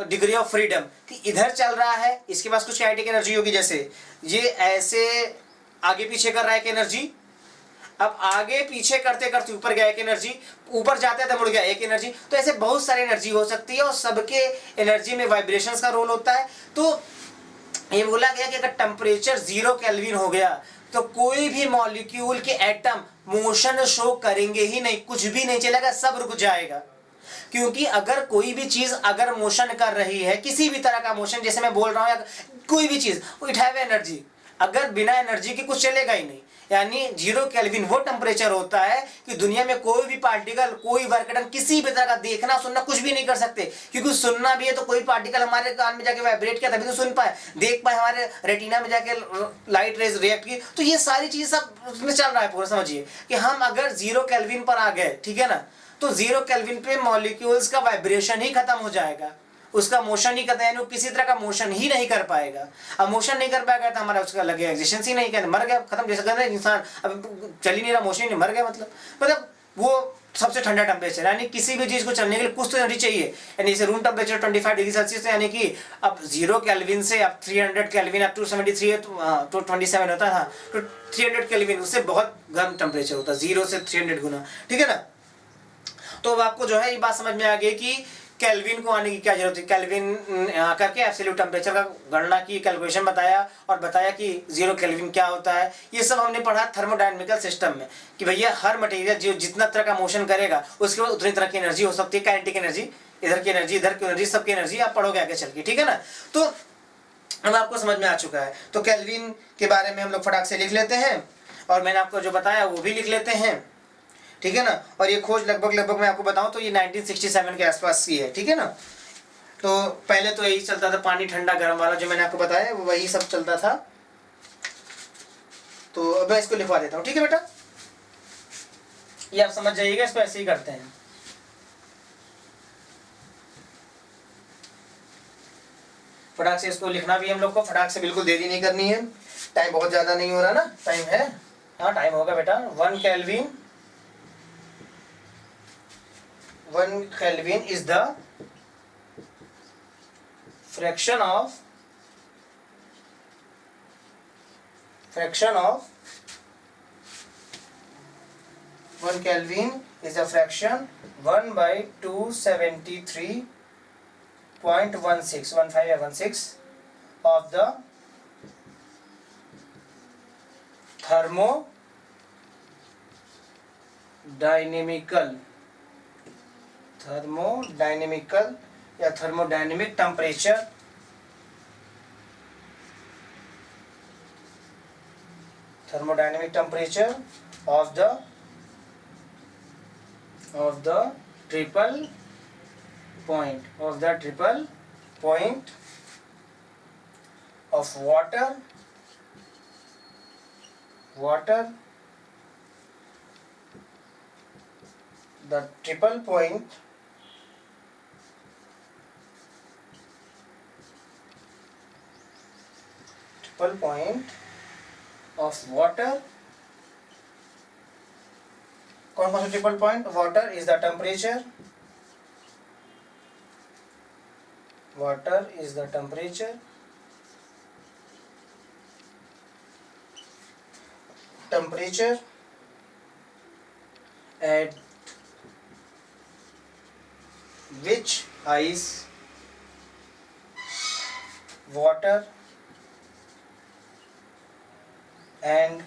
डिग्री ऑफ फ्रीडम, कि इधर चल रहा है, इसके पास कुछ काइनेटिक एनर्जी होगी, जैसे ये ऐसे आगे पीछे कर रहा है एक एनर्जी, अब आगे पीछे करते करते ऊपर गया एक एनर्जी, ऊपर जाते तो मुड़ गया एक एनर्जी, तो ऐसे बहुत सारी एनर्जी हो सकती है, और सबके एनर्जी में वाइब्रेशंस का रोल होता है। तो ये बोला गया कि अगर टेम्परेचर 0 केल्विन हो गया तो कोई भी मॉलिक्यूल के एटम मोशन शो करेंगे ही नहीं, कुछ भी नहीं चलेगा, सब रुक जाएगा। क्योंकि अगर कोई भी चीज अगर मोशन कर रही है, किसी भी तरह का मोशन, जैसे मैं बोल रहा हूं कोई भी चीज, इट हैव एनर्जी, अगर बिना एनर्जी के कुछ चलेगा ही नहीं। यानी 0 केल्विन वो टेम्परेचर होता है कि दुनिया में कोई भी पार्टिकल, कोई वर्क डन, किसी भी तरह का देखना सुनना कुछ भी नहीं कर सकते, क्योंकि सुनना भी है तो कोई पार्टिकल हमारे कान में जाके वाइब्रेट किया तभी तो सुन पाए, देख पाए, हमारे रेटिना में जाके लाइट रेज रिएक्ट की, तो ये सारी चीज सब उसमें चल रहा है पूरा। समझिए कि हम अगर 0 केल्विन पर आ गए, ठीक है ना, तो 0 केल्विन पे मॉलिक्यूल्स का वाइब्रेशन ही खत्म हो जाएगा, उसका मोशन ही करता है, यानी किसी तरह का मोशन ही नहीं कर पाएगा। अब मोशन नहीं कर पाएगा तो हमारा उसका लगे एग्जिस्टेंस ही नहीं, कहते मर गया, खत्म। जैसे कहते हैं इंसान अब चल ही नहीं रहा, मोशन ही नहीं, मर गया, मतलब वो सबसे ठंडा टेम्परेचर, यानी किसी भी चीज को चलने के लिए कुछ तो एनर्जी चाहिए। यानी जैसे रूम टेम्परेचर 25 डिग्री सेल्सियस, यानी कि अब 0 केल्विन से अब 300 केल्विन, अब 273 है तो 27 होता था, तो 300 केल्विन उससे बहुत गर्म टेम्परेचर होता है, 0 से 300 गुना, ठीक है ना। तो अब आपको जो है ये बात समझ में आ गई कि केल्विन को आने की क्या जरूरत है। केल्विन करके एब्सोल्यूट टेम्परेचर का गणना की, कैलकुलेशन बताया, और बताया कि 0 केल्विन क्या होता है। ये सब हमने पढ़ा थर्मोडायनेमिकल सिस्टम में, कि भैया हर मटेरियल जो जितना तरह का मोशन करेगा उसके बाद उतनी तरह की एनर्जी हो सकती है, काइनेटिक एनर्जी, इधर की एनर्जी, इधर की एनर्जी, सबकी एनर्जी आप पढ़ोगे आगे चल के, ठीक है ना। तो अब आपको समझ में आ चुका है। तो केल्विन के बारे में हम लोग फटाक से लिख लेते हैं, और मैंने आपको जो बताया वो भी लिख लेते हैं, ठीक है ना। और ये खोज लगभग मैं आपको बताऊं तो ये 1967 के आसपास की है, ठीक है ना। तो पहले तो यही चलता था, पानी ठंडा गर्म वाला जो मैंने आपको बताया वो वही सब चलता था। तो अब मैं इसको लिखवा देता हूँ, ठीक है बेटा, ये आप समझ जाइएगा, इसको ऐसे ही करते हैं। फटाक से इसको लिखना भी हम लोग को, फटाक से बिल्कुल देरी नहीं करनी है, टाइम बहुत ज्यादा नहीं हो रहा ना, टाइम है, हाँ टाइम होगा बेटा। 1 kelvin is the fraction of 1 Kelvin is a fraction 1/273.16 of the thermodynamical या thermodynamic temperature of the triple point of water, the triple point of water, कौन कौन सा triple point? Water is the temperature, water is the temperature, temperature at which ice, water and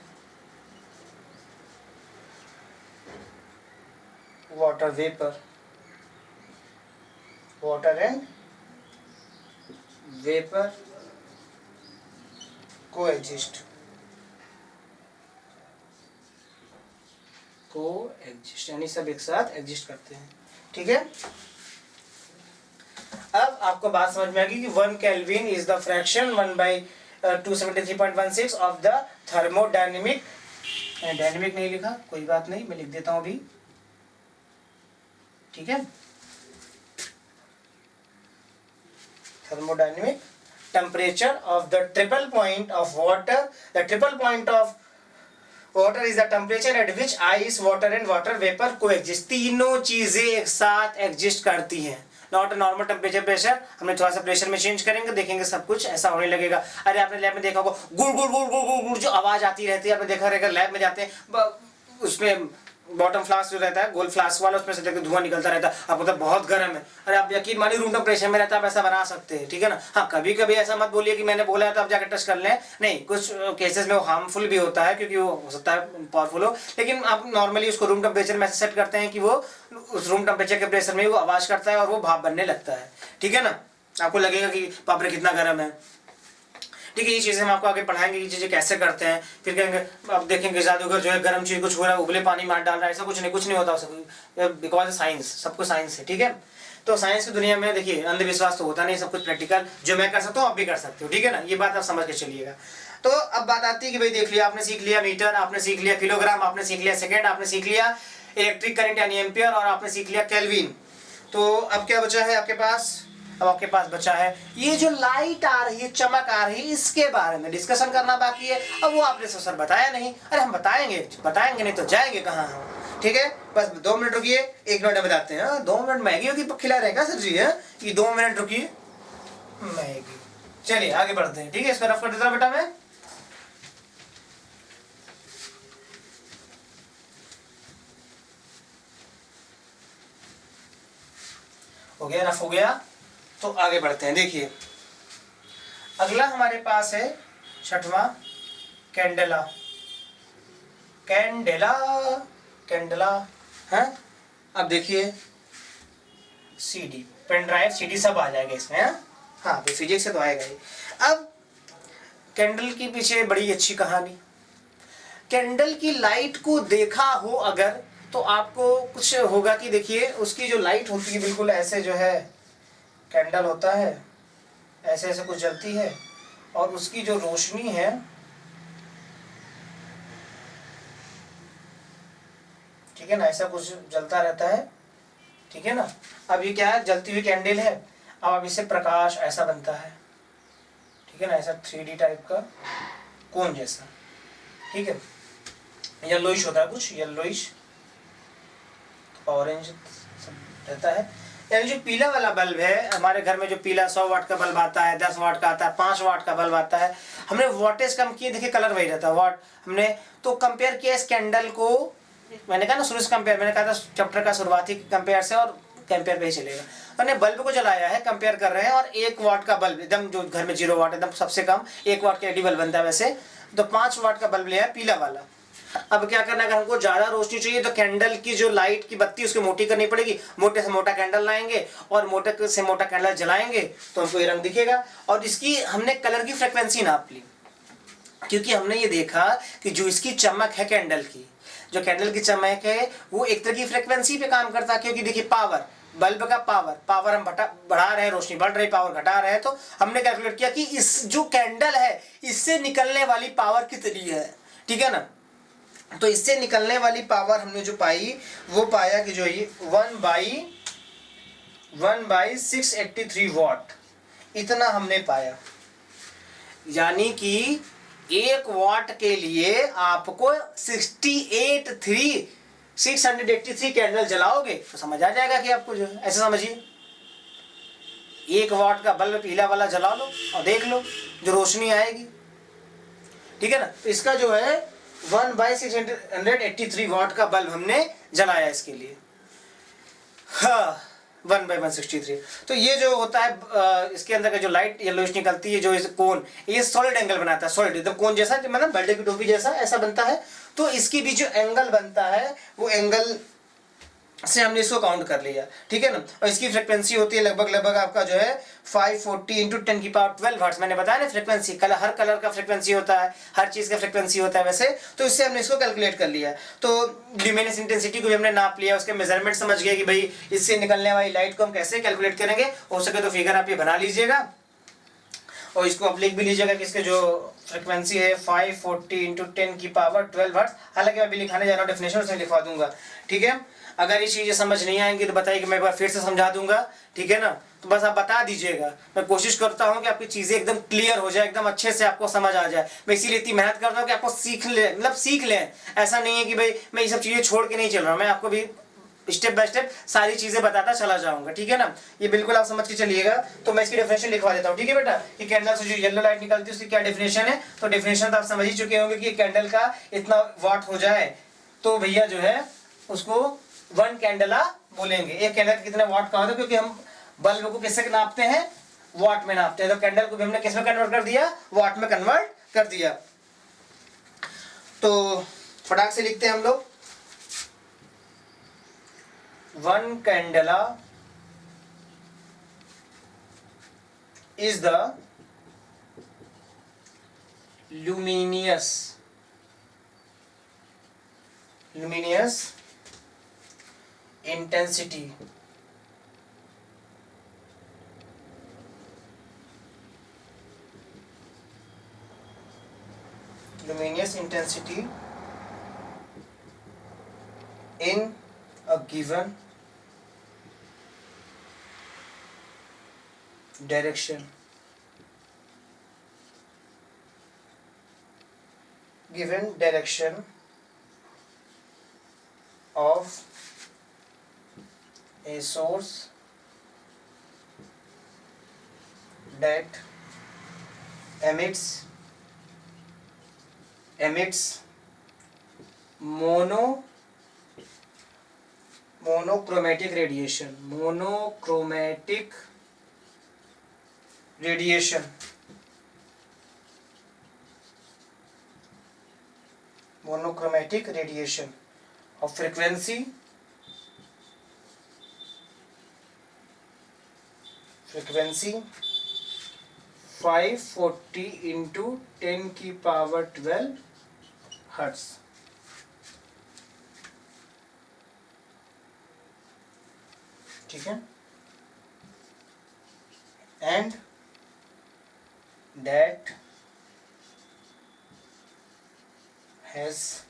water vapor, water and vapor coexist, यानी सब एक साथ एग्जिस्ट करते हैं। ठीक है, अब आपको बात समझ में आ गई कि 1 kelvin is the fraction 1/273.16 of the thermodynamic, dynamic नहीं लिखा, कोई बात नहीं, मैं लिख देता हूं अभी। ठीक है, thermodynamic temperature of the triple point of water, the triple point of water is the temperature at which ice, water and water vapour coexist. तीनों चीजें एक साथ एग्जिस्ट करती हैं, नॉट नॉर्मल टेम्परेचर प्रेशर। हमने थोड़ा सा प्रेशर में चेंज करेंगे, देखेंगे सब कुछ ऐसा होने लगेगा। अरे आपने लैब में देखा होगा गुड़ गुड़ गुड़ गुड़ गुड़ गुड़ जो आवाज आती रहती है, आपने देखा रहेगा लैब में जाते हैं, उसमें बॉटम फ्लास्क जो रहता है, गोल्ड फ्लास्क वाला, उसमें से देखिए धुआं निकलता रहता है, आपको तो बहुत गर्म है। अरे आप यकीन मानिए रूम टेम्परेचर में रहता है, आप ऐसा बना सकते हैं। ठीक है ना, हाँ कभी कभी ऐसा मत बोलिए कि मैंने बोला है तो आप जाकर टच कर लें, नहीं, कुछ केसेस में वो हार्मफुल भी होता है क्योंकि वो हो सकता है पावरफुल हो, लेकिन आप नॉर्मली उसको रूम टेम्परेचर में ऐसे सेट करते हैं कि वो उस रूम टेम्परेचर के प्रेशर में वो आवाज करता है और वो भाप बनने लगता है। ठीक है ना, आपको लगेगा कि बाप रे कितना गर्म है। ठीक है, ये चीज़ें हम आपको आगे पढ़ाएंगे, ये चीज़ें कैसे करते हैं। फिर कहेंगे, अब देखेंगे जादूगर जो है गर्म चीज़ कुछ हो रहा है, उबले पानी में हाथ डाल रहा है, ऐसा कुछ नहीं होता उससे, बिकॉज साइंस, सब कुछ साइंस है। ठीक है, तो साइंस की दुनिया में देखिए अंधविश्वास तो होता नहीं, सब कुछ प्रैक्टिकल, जो मैं कर सकता हूँ आप भी कर सकते हो। ठीक है ना, ये बात आप समझ के चलिएगा। तो अब बात आती है कि भाई देख लिया आपने, सीख लिया मीटर, आपने सीख लिया किलोग्राम, आपने सीख लिया सेकेंड, आपने सीख लिया इलेक्ट्रिक करंट यानी एम्पियर, और आपने सीख लिया केल्विन। तो अब क्या बचा है आपके पास? अब आपके पास बचा है ये जो लाइट आ रही है, चमक आ रही है, इसके बारे में डिस्कशन करना बाकी है। अब वो आपने सर बताया नहीं, अरे हम बताएंगे नहीं तो जाएंगे कहाँ हम। ठीक है, बस 2 मिनट रुकिए, 1 मिनट में बताते हैं। 2 मिनट मैगी होगी खिला रहेगा सर जी है कि 2 मिनट रुकिए मैगी। चलिए आगे बढ़ते हैं। ठीक है, इसको रफ कर देता बेटा मैं। हो गया, रफ हो गया, तो आगे बढ़ते हैं। देखिए अगला हमारे पास है 6वां कैंडेला, कैंडेला कैंडेला है। अब देखिए सीडी, पेन ड्राइव, सीडी सब आ जाएगा इसमें। हाँ तो फिजिक्स से तो आएगा ही। अब कैंडल के पीछे बड़ी अच्छी कहानी, कैंडल की लाइट को देखा हो अगर तो आपको कुछ होगा कि देखिए उसकी जो लाइट होती है बिल्कुल ऐसे जो है कैंडल होता है, ऐसे ऐसे कुछ जलती है, और उसकी जो रोशनी है ठीक है ना, ऐसा कुछ जलता रहता है। ठीक है ना, अब ये क्या है, जलती हुई कैंडल है। अब इससे प्रकाश ऐसा बनता है। ठीक है ना, ऐसा 3D टाइप का कोन जैसा। ठीक है, येलोइश होता है, कुछ येलोइश ऑरेंज रहता है। यानी जो पीला वाला बल्ब है हमारे घर में, जो पीला 100 वाट का बल्ब आता है, 10 वाट का आता है, 5 वाट का बल्ब आता है, हमने वोल्टेज कम किए, देखिए कलर वही रहता है वाट। हमने तो कंपेयर किया इस कैंडल को, मैंने कहा ना शुरू से कंपेयर, मैंने कहा था चैप्टर का शुरुआती कंपेयर से, और कंपेयर पे ही चलेगा। हमने बल्ब को जलाया है, कंपेयर कर रहे हैं, और 1 वाट का बल्ब एकदम, जो घर में 0 वाट एकदम सबसे कम 1 वाट का एलईडी बल्ब बनता है वैसे, तो 5 वाट का बल्ब लिया है पीला वाला। अब क्या करना है, अगर हमको ज्यादा रोशनी चाहिए तो कैंडल की जो लाइट की बत्ती उसकी मोटी करनी पड़ेगी, मोटे से मोटा कैंडल लाएंगे और मोटे से मोटा कैंडल जलाएंगे तो हमको ये रंग दिखेगा। और इसकी हमने कलर की फ्रिक्वेंसी नाप ली, क्योंकि हमने ये देखा कि जो इसकी चमक है कैंडल की, जो कैंडल की चमक है वो एक तरह की फ्रिक्वेंसी पे काम करता है। क्योंकि देखिए पावर, बल्ब का पावर हम बढ़ा रहे हैं, रोशनी बढ़ रही, पावर घटा रहे हैं, तो हमने कैलकुलेट किया कि इस जो कैंडल है इससे निकलने वाली पावर कितनी है। ठीक है ना, तो इससे निकलने वाली पावर हमने जो पाई वो पाया कि जो ये 1/683 वाट, इतना हमने पाया। यानी कि 1 वाट के लिए आपको 683 कैंडल जलाओगे तो समझ आ जाएगा कि आपको जो है, ऐसे समझिए 1 वाट का बल्ब पीला वाला जला लो और देख लो जो रोशनी आएगी, ठीक है ना। तो इसका जो है 1/683 वाट का बल्ब हमने जलाया इसके लिए, हाँ 1/163। तो ये जो होता है इसके अंदर का जो लाइट येलोइश निकलती है, जो इस कोन, ये सॉलिड एंगल बनाता है, सॉलिड एकदम कोन जैसा, मतलब बर्थडे की टोपी जैसा ऐसा बनता है। तो इसकी भी जो एंगल बनता है वो एंगल से हमने इसको काउंट कर लिया, ठीक है ना। और इसकी फ्रिक्वेंसी होती है लगभग आपका जो है 540 इंटू 10⁻12 हर्ट्ज। मैंने बताया ना फ्रिक्वेंसी, हर कलर का फ्रिक्वेंसी होता है, हर चीज़ का फ्रिक्वेंसी होता है वैसे। तो इससे हमने इसको कैलकुलेट कर लिया। तो ल्यूमिनस इंटेंसिटी को भी हमने नाप लिया, उसके मेजरमेंट समझ गए कि भाई इससे निकलने वाली लाइट को हम कैसे कैलकुलेट करेंगे। हो सके तो फिगर आप ये बना लीजिएगा और इसको आप लिख भी लीजिएगा कि इसके जो फ्रिक्वेंसी है 540 इंटू 10⁻12 हर्ट्ज। हालांकि मैं अभी लिखाने जा रहा हूँ, डेफिनेशन उसमें लिखवा दूंगा, ठीक है। अगर ये चीज़ें समझ नहीं आएंगी तो बताइए कि मैं एक बार फिर से समझा दूंगा, ठीक है ना। तो बस आप बता दीजिएगा, मैं कोशिश करता हूँ कि आपकी चीज़ें एकदम क्लियर हो जाए, एकदम अच्छे से आपको समझ आ जाए। मैं इसीलिए इतनी मेहनत करता हूँ कि आपको सीख ले, मतलब सीख लें। ऐसा नहीं है कि भाई मैं ये सब चीज़ें छोड़ के नहीं चल रहा हूँ, मैं आपको भी स्टेप बाय स्टेप सारी चीजें बताता चला जाऊंगा, ठीक है ना। ये बिल्कुल आप समझ के चलिएगा। तो मैं इसकी डेफिनेशन लिखवा देता हूँ, ठीक है बेटा। कि कैंडल से जो येलो लाइट निकलती है उसकी क्या डेफिनेशन है। तो डेफिनेशन तो आप समझ ही चुके होंगे कि कैंडल का इतना वाट हो जाए तो भैया जो है उसको 1 कैंडला बोलेंगे। एक कैंडल कितने वाट का होता है, क्योंकि हम बल्ब को किससे नापते हैं, वाट में नापते हैं। तो कैंडल को भी हमने किस में कन्वर्ट कर दिया, वाट में कन्वर्ट कर दिया। तो फटाक से लिखते हैं हम लोग, 1 candela is the luminous intensity in a given direction, of a source that emits monochromatic radiation, monochromatic radiation of frequency 540 into 10⁻12 hertz, ठीक है। and that has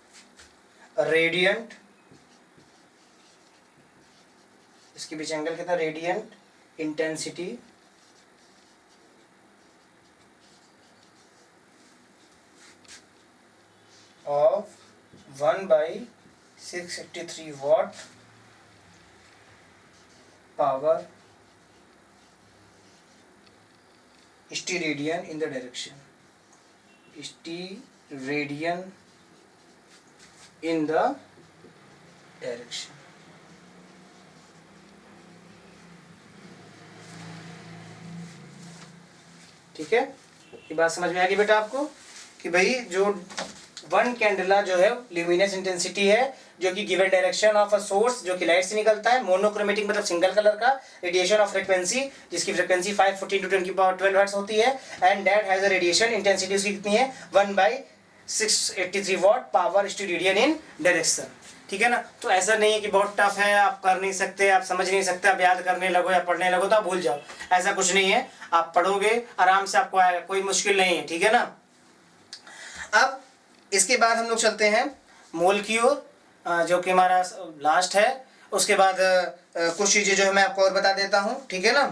a radiant, इसके बीच एंगल कितना, radiant intensity of 1/683 watt power steradian in the direction, steradian in the direction, ठीक है। ये बात समझ में आ गई बेटा आपको कि भाई जो 1 कैंडला जो है ल्यूमिनस इंटेंसिटी है, जो कि given direction of a source, जो कि लाइट से निकलता है, मोनोक्रोमेटिक मतलब सिंगल कलर का, रेडिएशन ऑफ फ्रीक्वेंसी जिसकी फ्रीक्वेंसी 540 into 10⁻12 हर्ट्ज होती है, and that has a radiation intensity उसकी कितनी है 1/683 watt per steradian in direction, ठीक है ना। तो ऐसा नहीं है कि बहुत टफ है, आप कर नहीं सकते, आप समझ नहीं सकते, आप याद करने लगो या पढ़ने लगो तो आप भूल जाओ, ऐसा कुछ नहीं है। आप पढ़ोगे आराम से आपको आएगा, कोई मुश्किल नहीं है, ठीक है ना। अब इसके बाद हम लोग चलते हैं मोल की ओर, जो कि हमारा लास्ट है। उसके बाद कुछ चीज़ें जो है मैं आपको और बता देता हूँ, ठीक है ना।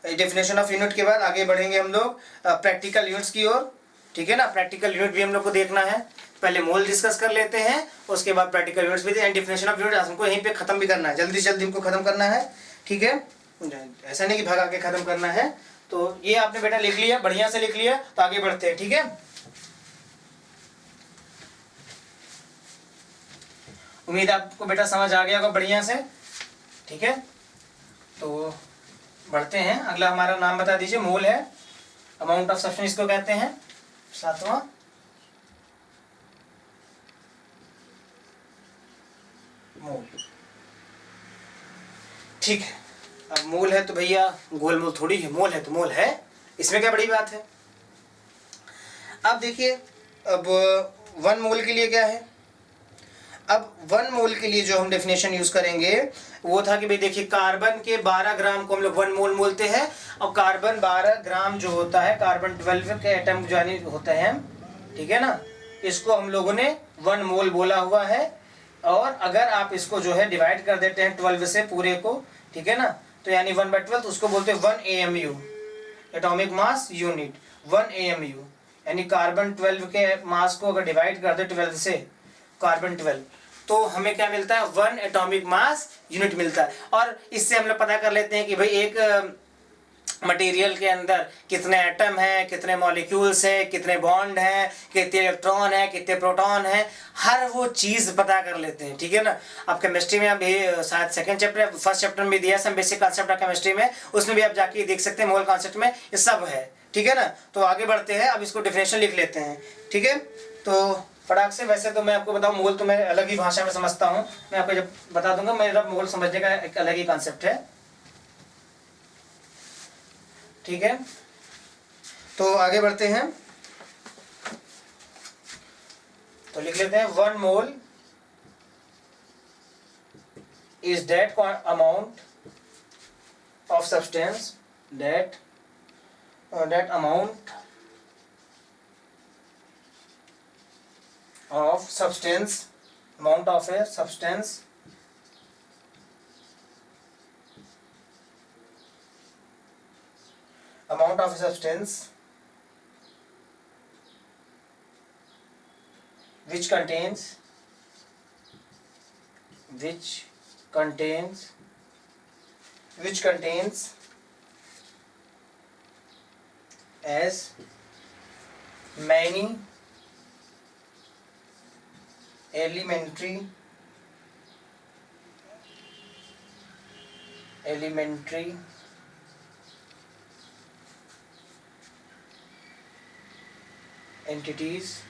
डेफिनेशन ऑफ यूनिट के बाद आगे बढ़ेंगे हम लोग प्रैक्टिकल यूनिट्स की ओर। ठीक है ना। प्रैक्टिकल यूनिट भी हम लोग को देखना है, पहले मोल डिस्कस कर लेते हैं, उसके बाद प्रैक्टिकल यूनिट्स भी एंड डिफिनेशन ऑफ यूनिट हमको यहीं पे खत्म भी करना है, जल्दी से जल्दी हमको खत्म करना है, ठीक है। ऐसा नहीं कि भगा के खत्म करना है। तो ये आपने बेटा लिख लिया, बढ़िया से लिख लिया, तो आगे बढ़ते हैं, ठीक है। उम्मीद आपको बेटा समझ आ गया होगा बढ़िया से, ठीक है। तो बढ़ते हैं, अगला हमारा नाम बता दीजिए, मोल है, अमाउंट ऑफ सब्सटेंस इसको कहते हैं, 7वां मोल, ठीक है। अब मोल है तो भैया गोल मोल थोड़ी है, मोल है तो मोल है, इसमें क्या बड़ी बात है। अब देखिए, अब 1 मोल के लिए क्या है, अब 1 मोल के लिए जो हम डेफिनेशन यूज करेंगे वो था कि भाई देखिए, कार्बन के 12 ग्राम को हम लोग 1 मोल बोलते हैं, और कार्बन 12 ग्राम जो होता है, कार्बन 12 के एटम जो होते हैं, ठीक है ना, इसको हम लोगों ने 1 मोल बोला हुआ है। और अगर आप इसको जो है डिवाइड कर देते हैं 12 से पूरे को, ठीक है ना, तो यानी 1/12 उसको बोलते हैं 1 AMU, atomic mass unit, 1 AMU, यानी कार्बन 12 के मास को अगर डिवाइड कर दे 12 से, कार्बन 12, तो हमें क्या मिलता है, 1 एटॉमिक मास यूनिट मिलता है। और इससे हम लोग पता कर लेते हैं कि भाई एक मटेरियल के अंदर कितने एटम हैं, कितने मॉलिक्यूल्स हैं, कितने बॉन्ड हैं, कितने इलेक्ट्रॉन हैं, कितने प्रोटॉन हैं, हर वो चीज़ पता कर लेते हैं, ठीक है ना। अब केमिस्ट्री में अभी शायद सेकंड चैप्टर, फर्स्ट चैप्टर में दिया some basic concept of chemistry में, उसमें भी आप जाके देख सकते हैं, मोल कॉन्सेप्ट में ये सब है, ठीक है ना। तो आगे बढ़ते हैं, अब इसको डिफिनेशन लिख लेते हैं, ठीक है। तो फटाक से, वैसे तो मैं आपको बताऊं, मोल तो मैं अलग ही भाषा में समझता हूँ, मैं आपको जब बता दूंगा, मेरा मोल समझने का एक अलग ही कॉन्सेप्ट है, ठीक है। तो आगे बढ़ते हैं, तो लिख लेते हैं 1 mole is that amount of substance, that amount of substance, amount of a substance which contains as many elementary entities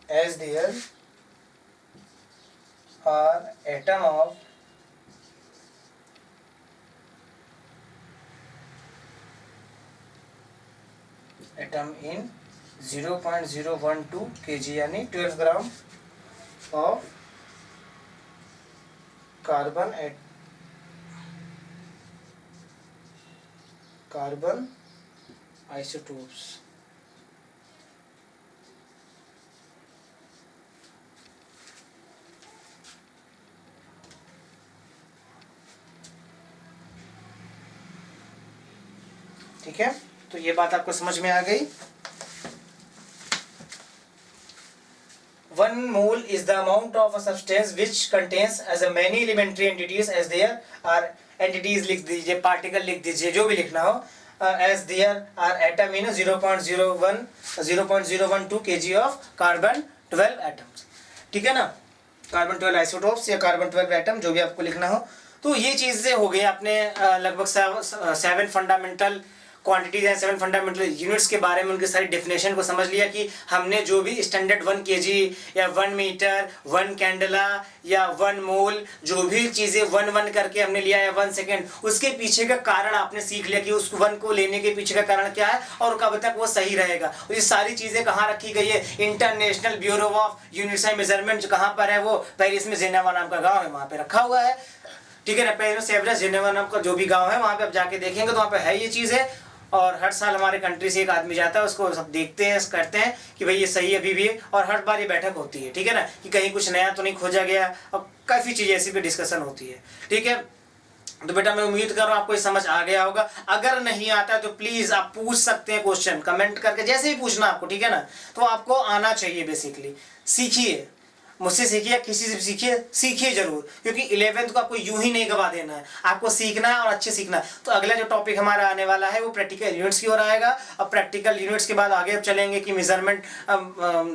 as there are atom of atom in 0.012 kg यानी 12 ग्राम of कार्बन आइसोटोप्स। ठीक है, तो ये बात आपको समझ में आ गई। 1 mole is the amount of a substance which contains as a many elementary entities as there are entities, लिख दीजिए, पार्टिकल लिख दीजिए, जो भी लिखना हो, as there are atom in 0.012 kg of carbon 12 atoms, ठीक है ना, कार्बन 12 आइसोटोप्स या कार्बन 12 एटम, जो भी आपको लिखना हो। तो ये चीज़ें हो गई आपने लगभग 7 फंडामेंटल क्वांटिटीज हैं, 7 फंडामेंटल यूनिट्स के बारे में, उनकी सारी डेफिनेशन को समझ लिया कि हमने जो भी स्टैंडर्ड 1 kg या 1 मीटर, 1 कैंडला या 1 मोल, जो भी चीज़ें 1 करके हमने लिया है 1 सेकेंड, उसके पीछे का कारण आपने सीख लिया कि उस 1 को लेने के पीछे का कारण क्या है और कब तक वो सही रहेगा। और ये सारी चीज़ें कहाँ रखी गई है, international bureau of units and measurement, कहाँ पर है वो, पेरिस में जेनेवा नाम का गाँव है, वहाँ पर रखा हुआ है, ठीक है ना। पेरिस में सेवरस जेनेवा नाम का जो भी गाँव है, वहाँ पर आप जाके देखेंगे तो वहाँ पर है ये चीज़ है। और हर साल हमारे कंट्री से एक आदमी जाता है, उसको सब देखते हैं, करते हैं कि भाई ये सही अभी भी है, और हर बार ये बैठक होती है, ठीक है ना, कि कहीं कुछ नया तो नहीं खोजा गया, और काफ़ी चीज़ें ऐसी पे डिस्कशन होती है, ठीक है। तो बेटा मैं उम्मीद कर रहा हूँ आपको ये समझ आ गया होगा। अगर नहीं आता है तो प्लीज आप पूछ सकते हैं क्वेश्चन कमेंट करके, जैसे ही पूछना आपको, ठीक है ना। तो आपको आना चाहिए, बेसिकली सीखिए, मुझसे सीखिए या किसी से भी सीखिए, सीखिए जरूर, क्योंकि 11th को आपको यूं ही नहीं गवा देना है, आपको सीखना है और अच्छे सीखना है। तो अगला जो टॉपिक हमारा आने वाला है वो प्रैक्टिकल यूनिट्स की ओर आएगा, और प्रैक्टिकल यूनिट्स के बाद आगे चलेंगे कि measurement,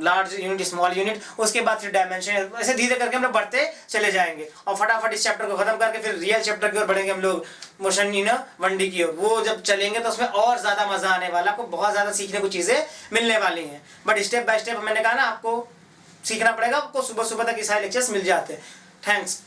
large unit, small unit, उसके बाद फिर डायमेंशन, ऐसे धीरे करके हम लोग बढ़ते चले जाएंगे, और फटाफट इस चैप्टर को खत्म करके फिर रियल चैप्टर की ओर बढ़ेंगे हम लोग, मोशन इन 1D की ओर। वो जब चलेंगे तो उसमें और ज्यादा मजा आने वाला, आपको बहुत ज्यादा सीखने को चीजें मिलने वाली हैं। बट स्टेप बाय स्टेप मैंने कहा ना, आपको सीखना पड़ेगा, आपको सुबह सुबह तक ये सारे लेक्चर्स मिल जाते हैं। थैंक्स।